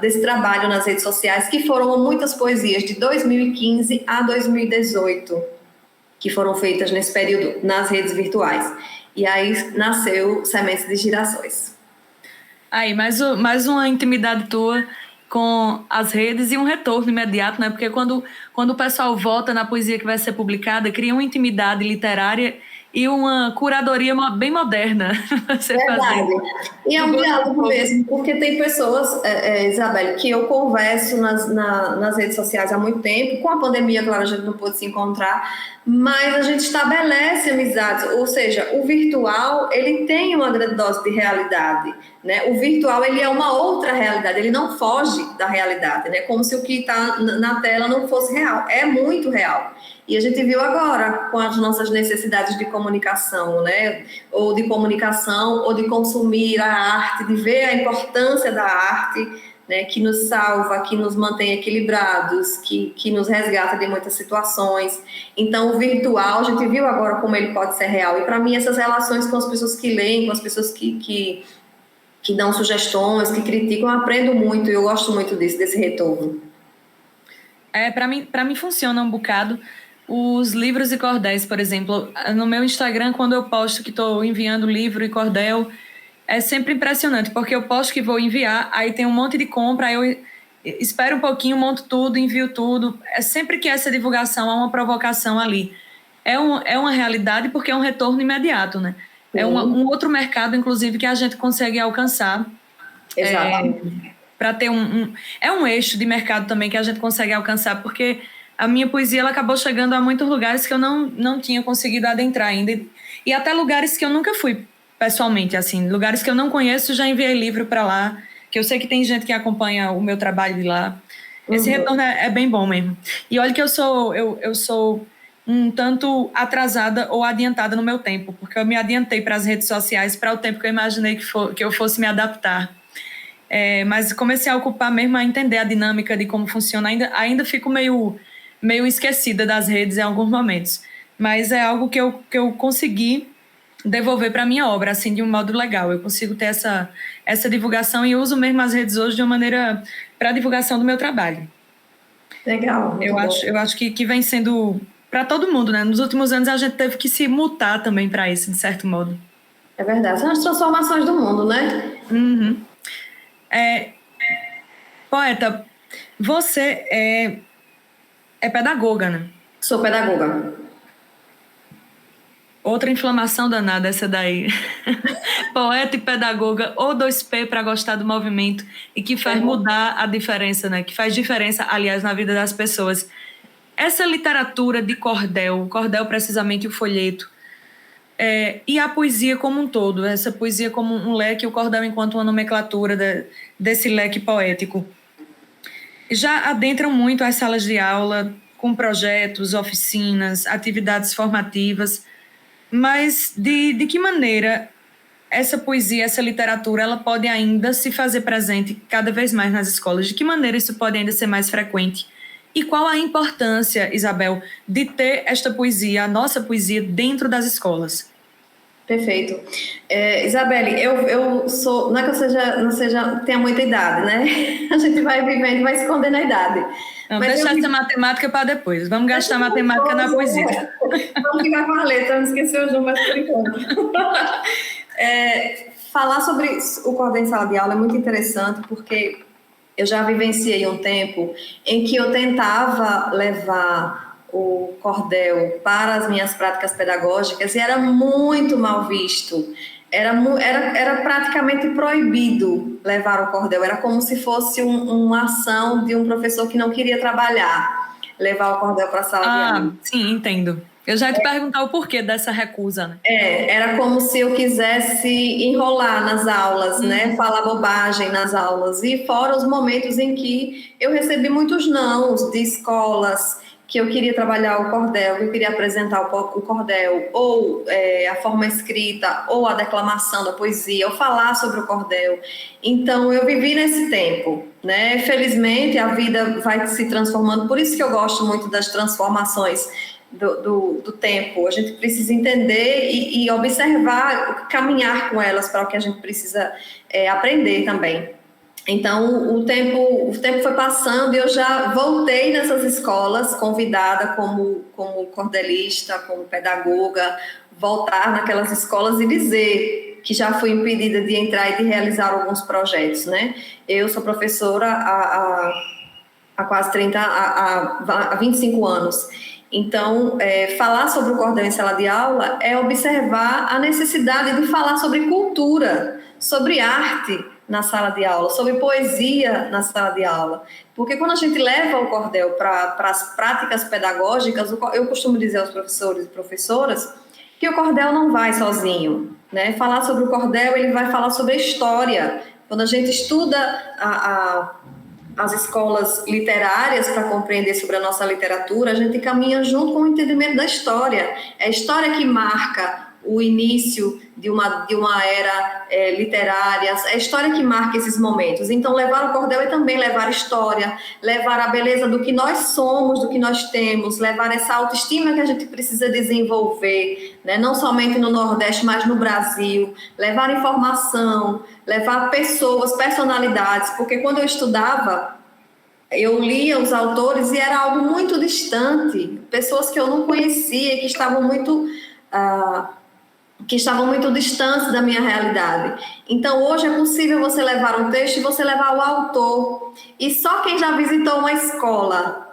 desse trabalho nas redes sociais, que foram muitas poesias de 2015 a 2018 que foram feitas nesse período nas redes virtuais. E aí nasceu Sementes de Girassóis. Aí, mais uma intimidade tua com as redes e um retorno imediato, né? Porque quando o pessoal vota na poesia que vai ser publicada, cria uma intimidade literária e uma curadoria bem moderna. Você Verdade. E é um diálogo mesmo, porque tem pessoas, Isabel, que eu converso nas redes sociais há muito tempo. Com a pandemia, claro, a gente não pôde se encontrar, mas a gente estabelece amizades, ou seja, o virtual, ele tem uma grande dose de realidade, né? O virtual, ele é uma outra realidade, ele não foge da realidade, né? Como se o que está na tela não fosse real, é muito real. E a gente viu agora com as nossas necessidades de comunicação, né? Ou de comunicação, ou de consumir a arte, de ver a importância da arte, né? Que nos salva, que nos mantém equilibrados, que nos resgata de muitas situações. Então, o virtual, a gente viu agora como ele pode ser real. E para mim, essas relações com as pessoas que leem, com as pessoas que dão sugestões, que criticam, eu aprendo muito e eu gosto muito desse retorno. Para mim funciona um bocado. Os livros e cordéis, por exemplo, no meu Instagram, quando eu posto que estou enviando livro e cordel, é sempre impressionante, porque eu posto que vou enviar, aí tem um monte de compra, aí eu espero um pouquinho, monto tudo, envio tudo. É sempre que essa divulgação há uma provocação ali. É uma realidade porque é um retorno imediato, né? Sim. É um outro mercado, inclusive, que a gente consegue alcançar. Exatamente. Para ter é um eixo de mercado também que a gente consegue alcançar, porque a minha poesia ela acabou chegando a muitos lugares que eu não tinha conseguido adentrar ainda. E até lugares que eu nunca fui pessoalmente, assim. Lugares que eu não conheço, já enviei livro para lá, que eu sei que tem gente que acompanha o meu trabalho de lá. Esse retorno é bem bom mesmo. E olha que eu sou um tanto atrasada ou adiantada no meu tempo, porque eu me adiantei para as redes sociais para o tempo que eu imaginei que eu fosse me adaptar. Mas comecei a ocupar mesmo, a entender a dinâmica de como funciona. Ainda fico meio esquecida das redes em alguns momentos. Mas é algo que eu consegui devolver para a minha obra, assim, de um modo legal. Eu consigo ter essa divulgação e uso mesmo as redes hoje de uma maneira para a divulgação do meu trabalho. Legal. Eu acho que vem sendo para todo mundo, né? Nos últimos anos a gente teve que se mutar também para isso, de certo modo. É verdade. São as transformações do mundo, né? Uhum. Poeta, você é pedagoga, né? Sou pedagoga. Outra inflamação danada essa daí. Poeta e pedagoga, ou 2P para gostar do movimento e que faz mudar a diferença, né? Que faz diferença, aliás, na vida das pessoas. Essa literatura de cordel precisamente o folheto, e a poesia como um todo, essa poesia como um leque, o cordel enquanto uma nomenclatura desse leque poético, já adentram muito as salas de aula com projetos, oficinas, atividades formativas, mas de que maneira essa poesia, essa literatura, ela pode ainda se fazer presente cada vez mais nas escolas? De que maneira isso pode ainda ser mais frequente? E qual a importância, Isabel, de ter esta poesia, a nossa poesia, dentro das escolas? Perfeito. Isabelle, eu sou. Não é que eu tenha muita idade, né? A gente vai vivendo e vai escondendo a idade. Não, deixa essa matemática para depois. Vamos gastar matemática na poesia. Vamos ficar com a letra, não esquecer os números por enquanto. Falar sobre o cordel em sala de aula é muito interessante, porque eu já vivenciei um tempo em que eu tentava levar o cordel para as minhas práticas pedagógicas e era muito mal visto. Era praticamente proibido levar o cordel. Era como se fosse uma ação de um professor que não queria trabalhar, levar o cordel para a sala de aula. Sim, entendo. Eu já ia te perguntar o porquê dessa recusa, né? Era como se eu quisesse enrolar nas aulas, né? Falar bobagem nas aulas. E fora os momentos em que eu recebi muitos nãos de escolas que eu queria trabalhar o cordel, que eu queria apresentar o cordel, ou a forma escrita, ou a declamação da poesia, ou falar sobre o cordel. Então, eu vivi nesse tempo, né? Felizmente, a vida vai se transformando, por isso que eu gosto muito das transformações do tempo. A gente precisa entender e observar, caminhar com elas para o que a gente precisa aprender também. Então, o tempo foi passando e eu já voltei nessas escolas, convidada como cordelista, como pedagoga, voltar naquelas escolas e dizer que já fui impedida de entrar e de realizar alguns projetos, né? Eu sou professora há quase 25 anos. Então, falar sobre o cordel em sala de aula é observar a necessidade de falar sobre cultura, sobre arte na sala de aula, sobre poesia na sala de aula. Porque quando a gente leva o cordel para as práticas pedagógicas, eu costumo dizer aos professores e professoras que o cordel não vai sozinho, né? Falar sobre o cordel, ele vai falar sobre a história. Quando a gente estuda as escolas literárias para compreender sobre a nossa literatura, a gente caminha junto com o entendimento da história. É a história que marca o início de uma era literária, é a história que marca esses momentos. Então, levar o cordel é também levar história, levar a beleza do que nós somos, do que nós temos, levar essa autoestima que a gente precisa desenvolver, né? Não somente no Nordeste, mas no Brasil, levar informação, levar pessoas, personalidades, porque quando eu estudava, eu lia os autores e era algo muito distante, pessoas que eu não conhecia, que estavam muito distantes da minha realidade. Então, hoje é possível você levar um texto e você levar o autor. E só quem já visitou uma escola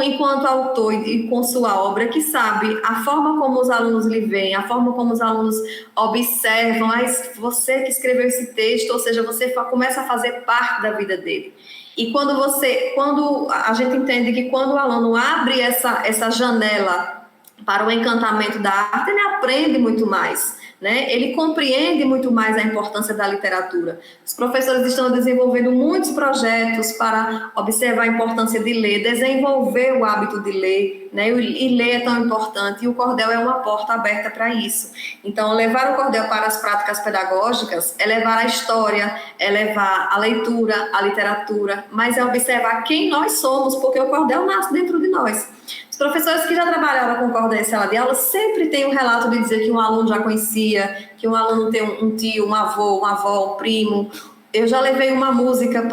enquanto autor e com sua obra, que sabe a forma como os alunos lhe veem, a forma como os alunos observam, você que escreveu esse texto, ou seja, você começa a fazer parte da vida dele. E quando a gente entende que quando o aluno abre essa janela para o encantamento da arte, ele aprende muito mais, né? Ele compreende muito mais a importância da literatura. Os professores estão desenvolvendo muitos projetos para observar a importância de ler, desenvolver o hábito de ler, né? E ler é tão importante, e o cordel é uma porta aberta para isso. Então, levar o cordel para as práticas pedagógicas é levar a história, é levar a leitura, a literatura, mas é observar quem nós somos, porque o cordel nasce dentro de nós. Os professores que já trabalharam com cordel em sala de aula sempre têm um relato de dizer que um aluno já conhecia, que um aluno tem um tio, um avô, uma avó, um primo. Eu já levei uma música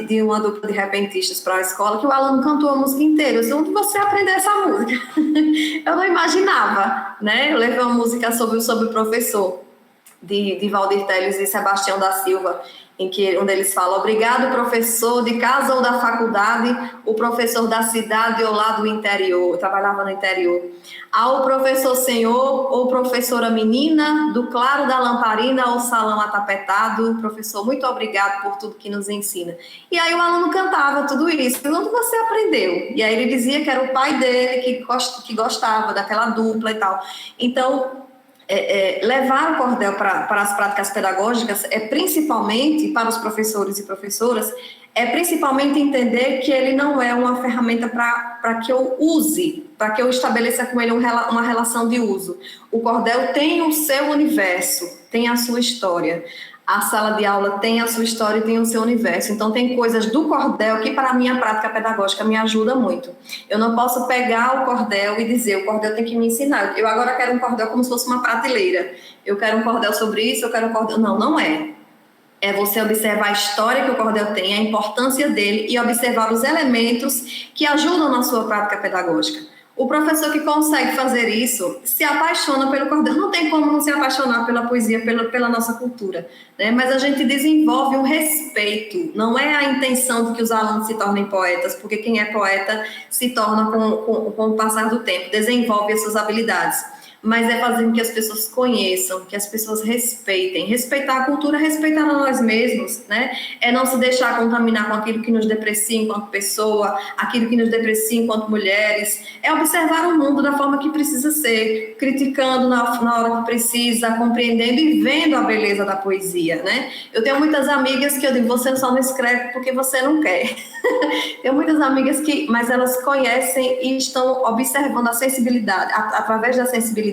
de uma dupla de repentistas para a escola que o aluno cantou a música inteira. Eu disse, onde você aprendeu essa música? Eu não imaginava, né? Eu levei uma música sobre o professor de Valdir Teles e Sebastião da Silva, onde eles falam: obrigado, professor de casa ou da faculdade, o professor da cidade ou lá do interior. Eu trabalhava no interior. Ao professor senhor ou professora menina, do claro da lamparina ou salão atapetado, professor, muito obrigado por tudo que nos ensina. E aí o aluno cantava tudo isso. Onde você aprendeu? E aí ele dizia que era o pai dele que gostava daquela dupla e tal. Então, levar o cordel para as práticas pedagógicas principalmente, para os professores e professoras, principalmente entender que ele não é uma ferramenta para que eu use, para que eu estabeleça com ele uma relação de uso. O cordel tem o seu universo, tem a sua história. A sala de aula tem a sua história e tem o seu universo. Então, tem coisas do cordel que, para a minha prática pedagógica, me ajuda muito. Eu não posso pegar o cordel e dizer, o cordel tem que me ensinar. Eu agora quero um cordel como se fosse uma prateleira. Eu quero um cordel sobre isso, eu quero um cordel... Não, não é. É você observar a história que o cordel tem, a importância dele e observar os elementos que ajudam na sua prática pedagógica. O professor que consegue fazer isso se apaixona pelo cordel. Não tem como não se apaixonar pela poesia, pela nossa cultura, né? Mas a gente desenvolve um respeito. Não é a intenção de que os alunos se tornem poetas, porque quem é poeta se torna com o passar do tempo, desenvolve essas habilidades. Mas é fazer com que as pessoas conheçam, que as pessoas respeitem. Respeitar a cultura, respeitar a nós mesmos, né? É não se deixar contaminar com aquilo que nos deprecia enquanto pessoa, aquilo que nos deprecia enquanto mulheres. É observar o mundo da forma que precisa ser, criticando na hora que precisa, compreendendo e vendo a beleza da poesia, né? Eu tenho muitas amigas que eu digo, você só não escreve porque você não quer. Tenho muitas amigas mas elas conhecem e estão observando a sensibilidade, através da sensibilidade,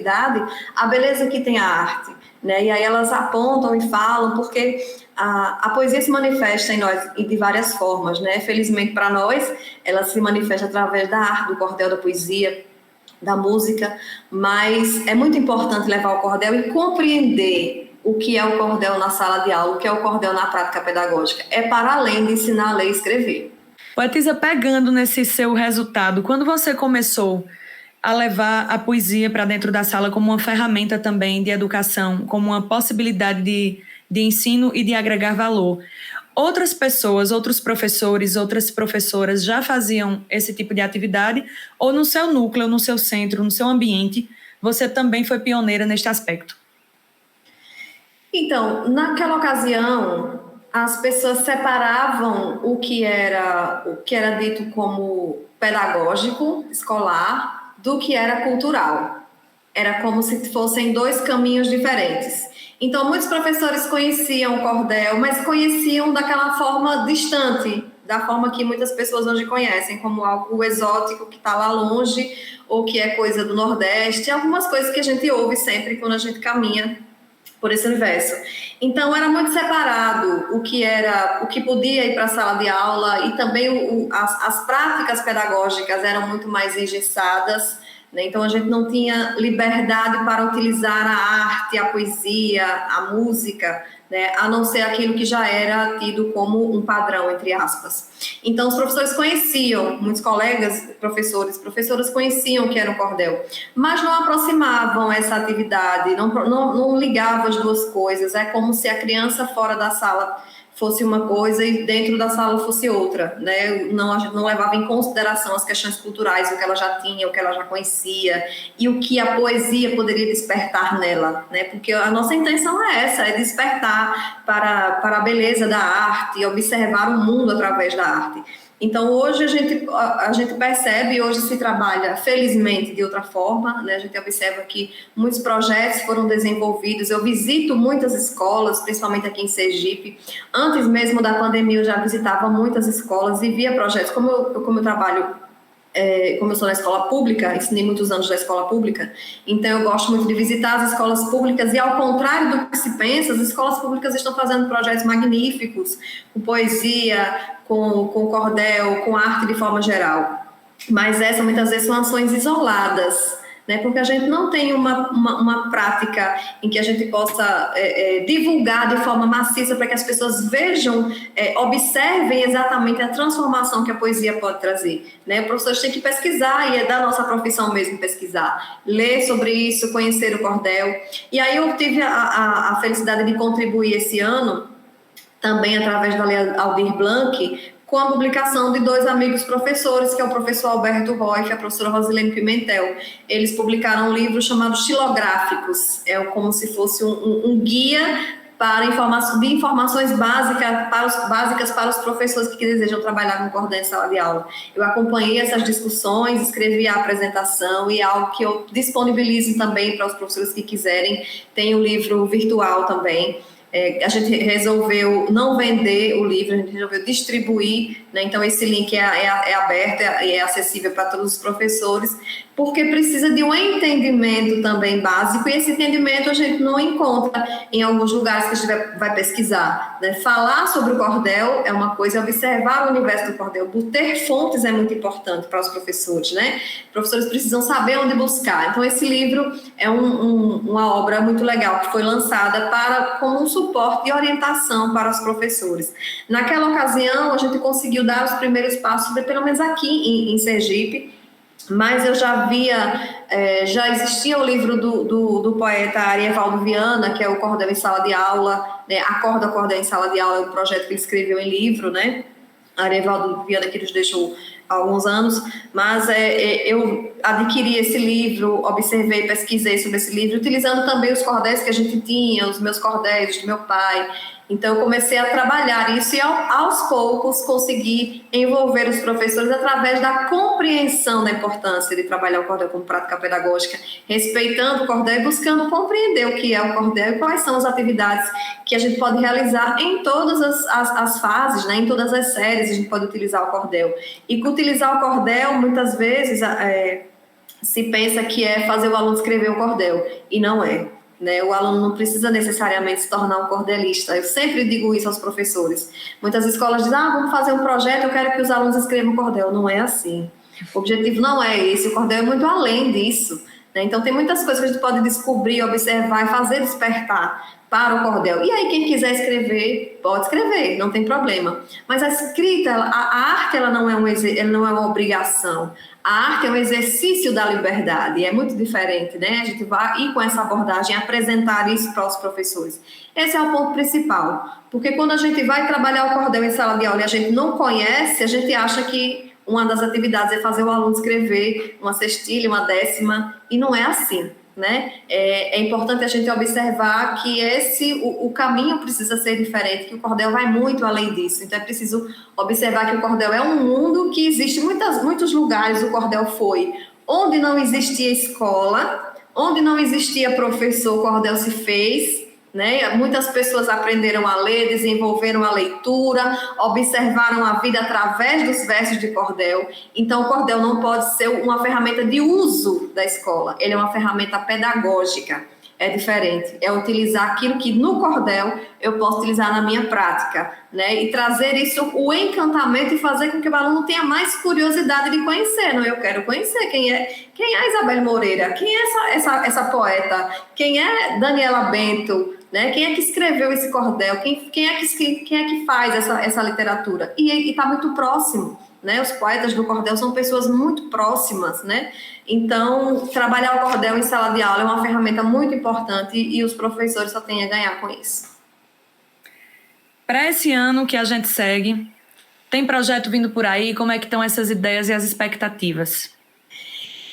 a beleza que tem a arte, né? E aí elas apontam e falam, porque a poesia se manifesta em nós de várias formas, né? Felizmente para nós, ela se manifesta através da arte, do cordel, da poesia, da música, mas é muito importante levar o cordel e compreender o que é o cordel na sala de aula, o que é o cordel na prática pedagógica. É para além de ensinar a ler e escrever. Poetisa, pegando nesse seu resultado, quando você começou a levar a poesia para dentro da sala como uma ferramenta também de educação, como uma possibilidade de ensino e de agregar valor, outras pessoas, outros professores, outras professoras já faziam esse tipo de atividade? Ou no seu núcleo, no seu centro, no seu ambiente, você também foi pioneira neste aspecto? Então, naquela ocasião, as pessoas separavam o que era dito como pedagógico, escolar, do que era cultural. Era como se fossem dois caminhos diferentes. Então, muitos professores conheciam o cordel, mas conheciam daquela forma distante, da forma que muitas pessoas hoje conhecem, como algo exótico que está lá longe, ou que é coisa do Nordeste, algumas coisas que a gente ouve sempre quando a gente caminha por esse universo. Então, era muito separado o que podia ir para a sala de aula, e também as práticas pedagógicas eram muito mais engessadas, né? Então, a gente não tinha liberdade para utilizar a arte, a poesia, a música, né? A não ser aquilo que já era tido como um padrão, entre aspas. Então, os professores conheciam, muitos colegas, professoras conheciam o que era o cordel, mas não aproximavam essa atividade, não ligavam as duas coisas. É como se a criança fora da sala fosse uma coisa e dentro da sala fosse outra, né? A gente não levava em consideração as questões culturais, o que ela já tinha, o que ela já conhecia e o que a poesia poderia despertar nela, né? Porque a nossa intenção é essa, é despertar para a beleza da arte e observar o mundo através da arte. Então, hoje a gente percebe, hoje se trabalha, felizmente, de outra forma, né? A gente observa que muitos projetos foram desenvolvidos. Eu visito muitas escolas, principalmente aqui em Sergipe. Antes mesmo da pandemia, eu já visitava muitas escolas e via projetos. Como eu trabalho, como eu sou na escola pública, ensinei muitos anos na escola pública, então eu gosto muito de visitar as escolas públicas e, ao contrário do que se pensa, as escolas públicas estão fazendo projetos magníficos, com poesia, com cordel, com arte de forma geral. mas essas muitas vezes são ações isoladas, né? Porque a gente não tem uma prática em que a gente possa divulgar de forma maciça para que as pessoas vejam, observem exatamente a transformação que a poesia pode trazer, né? O professor tem que pesquisar, e é da nossa profissão mesmo pesquisar, ler sobre isso, conhecer o cordel. E aí eu tive a felicidade de contribuir esse ano, também através da Lei Aldir Blanc, com a publicação de 2 amigos professores, que é o professor Alberto Roif e a professora Rosilene Pimentel. Eles publicaram um livro chamado Xilográficos, como se fosse um guia para informações básicas para os professores que desejam trabalhar com cordel em sala de aula. Eu acompanhei essas discussões, escrevi a apresentação, e é algo que eu disponibilizo também para os professores que quiserem. Tem o livro virtual também. A gente resolveu não vender o livro, a gente resolveu distribuir, né? Então esse link é aberto e é acessível para todos os professores, porque precisa de um entendimento também básico, e esse entendimento a gente não encontra em alguns lugares que a gente vai pesquisar, né? Falar sobre o cordel é uma coisa, observar o universo do cordel, ter fontes é muito importante para os professores, né? Professores precisam saber onde buscar. Então esse livro é uma obra muito legal, que foi lançada como um suporte e orientação para os professores. Naquela ocasião, a gente conseguiu dar os primeiros passos, pelo menos aqui em Sergipe, mas eu já existia o livro do poeta Arievaldo Viana, que é o Cordel em Sala de Aula, né? Acorda Cordel em Sala de Aula é um projeto que ele escreveu em livro, né? Arievaldo Viana, que nos deixou há alguns anos, mas eu adquiri esse livro, observei, pesquisei sobre esse livro, utilizando também os cordéis que a gente tinha, os meus cordéis, do meu pai. Então, eu comecei a trabalhar isso e, aos poucos, consegui envolver os professores através da compreensão da importância de trabalhar o cordel como prática pedagógica, respeitando o cordel e buscando compreender o que é o cordel e quais são as atividades que a gente pode realizar em todas as fases, né? Em todas as séries a gente pode utilizar o cordel. E que utilizar o cordel, muitas vezes, se pensa que é fazer o aluno escrever o cordel, e não é. Né? O aluno não precisa necessariamente se tornar um cordelista. Eu sempre digo isso aos professores. Muitas escolas dizem, vamos fazer um projeto, eu quero que os alunos escrevam cordel. Não é assim. O objetivo não é esse, o cordel é muito além disso, né? Então tem muitas coisas que a gente pode descobrir, observar e fazer despertar para o cordel. E aí quem quiser escrever, pode escrever, não tem problema. Mas a escrita, a arte, ela não é uma obrigação. A arte é um exercício da liberdade, e é muito diferente, né? A gente vai ir com essa abordagem, apresentar isso para os professores. Esse é o ponto principal, porque quando a gente vai trabalhar o cordel em sala de aula e a gente não conhece, a gente acha que uma das atividades é fazer o aluno escrever uma cestilha, uma décima, e não é assim, né? É importante a gente observar que o caminho precisa ser diferente, que o cordel vai muito além disso. Então é preciso observar que o cordel é um mundo que existe muitos lugares. O cordel foi onde não existia escola, onde não existia professor, o cordel se fez, né? Muitas pessoas aprenderam a ler, desenvolveram a leitura, observaram a vida através dos versos de cordel. Então, o cordel não pode ser uma ferramenta de uso da escola, ele é uma ferramenta pedagógica. É diferente, é utilizar aquilo que no cordel eu posso utilizar na minha prática, né? E trazer isso, o encantamento, e fazer com que o aluno tenha mais curiosidade de conhecer. Não, eu quero conhecer quem é a Isabelle Moreira, quem é essa poeta, quem é Daniela Bento, né? Quem é que escreveu esse cordel, quem é que faz essa literatura, e está muito próximo, né? Os poetas do cordel são pessoas muito próximas, né? Então, trabalhar o cordel em sala de aula é uma ferramenta muito importante, e os professores só têm a ganhar com isso. Para esse ano que a gente segue, tem projeto vindo por aí? Como é que estão essas ideias e as expectativas?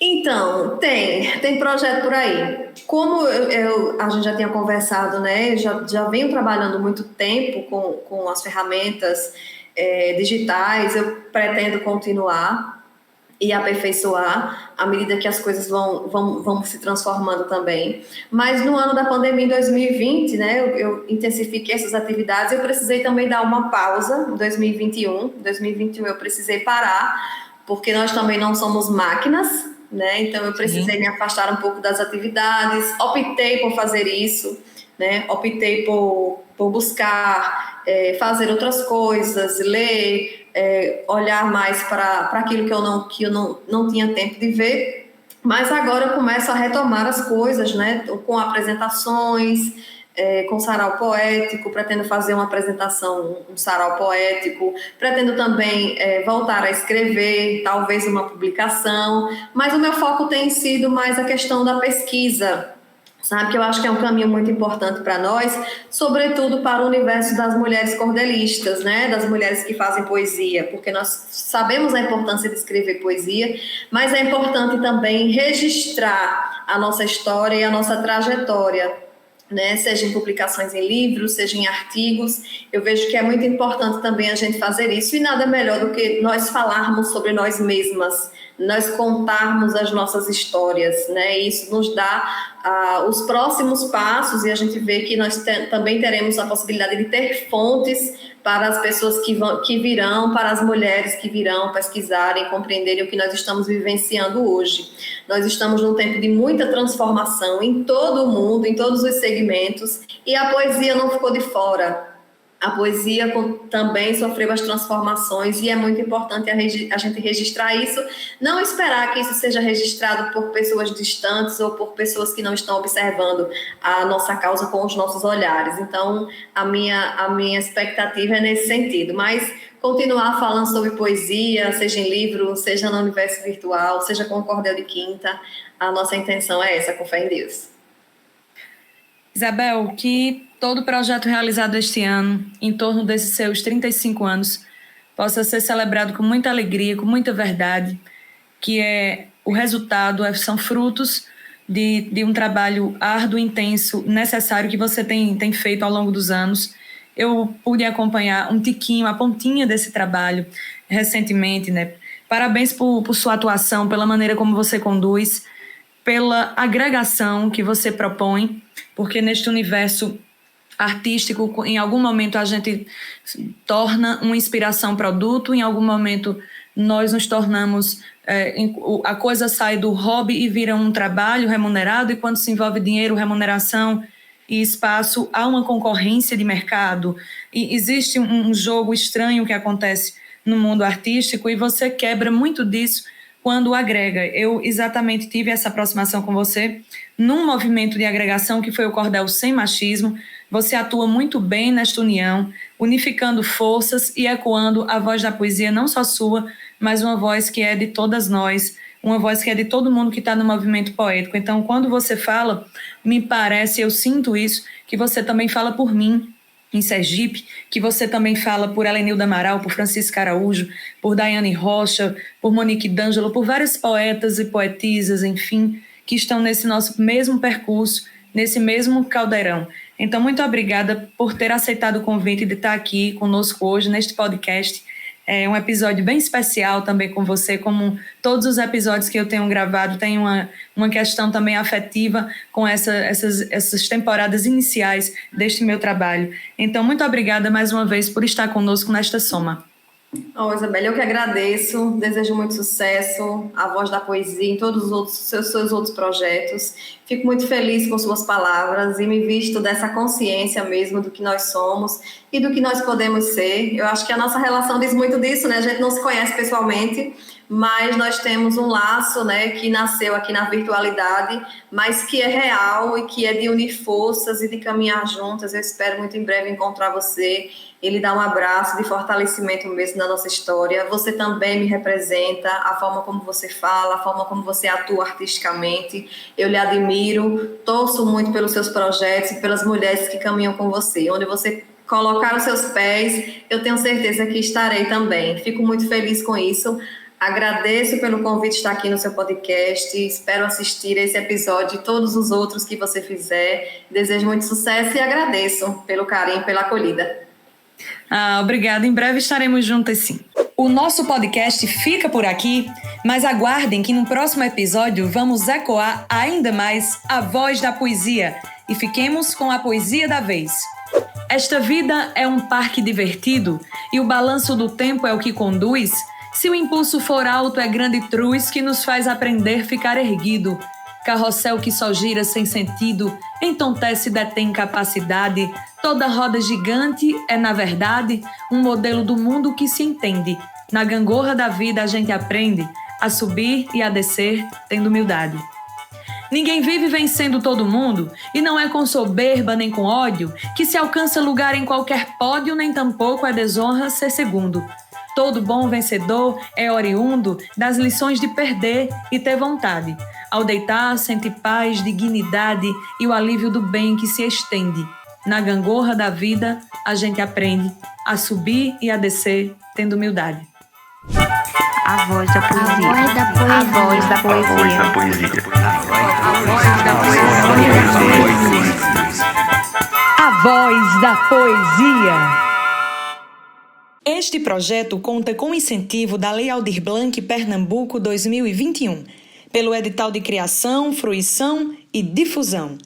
Então, tem projeto por aí. Como a gente já tinha conversado, né? Já venho trabalhando muito tempo com as ferramentas digitais. Eu pretendo continuar e aperfeiçoar à medida que as coisas vão se transformando também. Mas no ano da pandemia, em 2020, né, eu intensifiquei essas atividades. Eu precisei também dar uma pausa em 2021. Em 2021 eu precisei parar, porque nós também não somos máquinas, né? Então eu precisei me afastar um pouco das atividades. Optei por fazer isso, né? Optei por buscar fazer outras coisas, ler, olhar mais para aquilo que eu não tinha tempo de ver. Mas agora eu começo a retomar as coisas, né? Com apresentações, com sarau poético, pretendo fazer uma apresentação, um sarau poético, pretendo também voltar a escrever, talvez uma publicação, mas o meu foco tem sido mais a questão da pesquisa, sabe, que eu acho que é um caminho muito importante para nós, sobretudo para o universo das mulheres cordelistas, né, das mulheres que fazem poesia, porque nós sabemos a importância de escrever poesia, mas é importante também registrar a nossa história e a nossa trajetória, né, seja em publicações em livros, seja em artigos. Eu vejo que é muito importante também a gente fazer isso, e nada melhor do que nós falarmos sobre nós mesmas, nós contarmos as nossas histórias, né? Isso nos dá os próximos passos, e a gente vê que nós também teremos a possibilidade de ter fontes para as pessoas que virão, para as mulheres que virão pesquisarem, compreenderem o que nós estamos vivenciando hoje. Nós estamos num tempo de muita transformação em todo o mundo, em todos os segmentos, e a poesia não ficou de fora. A poesia também sofreu as transformações, e é muito importante a gente registrar isso, não esperar que isso seja registrado por pessoas distantes ou por pessoas que não estão observando a nossa causa com os nossos olhares. Então, a minha expectativa é nesse sentido, mas continuar falando sobre poesia, seja em livro, seja no universo virtual, seja com o Cordel de Quinta, a nossa intenção é essa, com fé em Deus. Isabel, que todo o projeto realizado este ano, em torno desses seus 35 anos, possa ser celebrado com muita alegria, com muita verdade, que é o resultado, são frutos de um trabalho árduo, intenso, necessário que você tem feito ao longo dos anos. Eu pude acompanhar um tiquinho, a pontinha desse trabalho recentemente, né? Parabéns por sua atuação, pela maneira como você conduz, pela agregação que você propõe, porque neste universo artístico, em algum momento a gente torna uma inspiração produto, em algum momento nós nos tornamos, a coisa sai do hobby e vira um trabalho remunerado, e quando se envolve dinheiro, remuneração e espaço, há uma concorrência de mercado, e existe um jogo estranho que acontece no mundo artístico, e você quebra muito disso quando agrega. Eu exatamente tive essa aproximação com você num movimento de agregação que foi o Cordel Sem Machismo. Você atua muito bem nesta união, unificando forças e ecoando a voz da poesia, não só sua, mas uma voz que é de todas nós, uma voz que é de todo mundo que está no movimento poético. Então, quando você fala, me parece, eu sinto isso, que você também fala por mim, em Sergipe, que você também fala por Helenilda Amaral, por Francisca Araújo, por Daiane Rocha, por Monique D'Angelo, por vários poetas e poetisas, enfim, que estão nesse nosso mesmo percurso, nesse mesmo caldeirão. Então, muito obrigada por ter aceitado o convite de estar aqui conosco hoje, neste podcast. É um episódio bem especial também com você, como todos os episódios que eu tenho gravado, tem uma questão também afetiva com essas temporadas iniciais deste meu trabalho. Então, muito obrigada mais uma vez por estar conosco nesta soma. Isabel, eu que agradeço, desejo muito sucesso, a Voz da Poesia em todos os seus outros projetos. Fico muito feliz com suas palavras e me visto dessa consciência mesmo do que nós somos e do que nós podemos ser. Eu acho que a nossa relação diz muito disso, né? A gente não se conhece pessoalmente, mas nós temos um laço, né, que nasceu aqui na virtualidade, mas que é real e que é de unir forças e de caminhar juntas. Eu espero muito em breve encontrar você e lhe dar um abraço de fortalecimento mesmo na nossa história. Você também me representa, a forma como você fala, a forma como você atua artisticamente. Eu lhe admiro, torço muito pelos seus projetos e pelas mulheres que caminham com você. Onde você colocar os seus pés, eu tenho certeza que estarei também. Fico muito feliz com isso. Agradeço pelo convite de estar aqui no seu podcast, espero assistir esse episódio e todos os outros que você fizer. Desejo muito sucesso e agradeço pelo carinho, pela acolhida. Obrigada, em breve estaremos juntas sim. O nosso podcast fica por aqui, mas aguardem que no próximo episódio vamos ecoar ainda mais a voz da poesia e fiquemos com a poesia da vez. Esta vida é um parque divertido e o balanço do tempo é o que conduz. Se o impulso for alto, é grande cruz que nos faz aprender a ficar erguido. Carrossel que só gira sem sentido, entontece e detém capacidade. Toda roda gigante é, na verdade, um modelo do mundo que se entende. Na gangorra da vida a gente aprende a subir e a descer, tendo humildade. Ninguém vive vencendo todo mundo, e não é com soberba nem com ódio que se alcança lugar em qualquer pódio, nem tampouco é desonra ser segundo. Todo bom vencedor é oriundo das lições de perder e ter vontade. Ao deitar, sente paz, dignidade e o alívio do bem que se estende. Na gangorra da vida, a gente aprende a subir e a descer, tendo humildade. A voz da poesia. A voz da poesia. A voz da poesia. A voz da poesia. Este projeto conta com incentivo da Lei Aldir Blanc Pernambuco 2021, pelo edital de criação, fruição e difusão.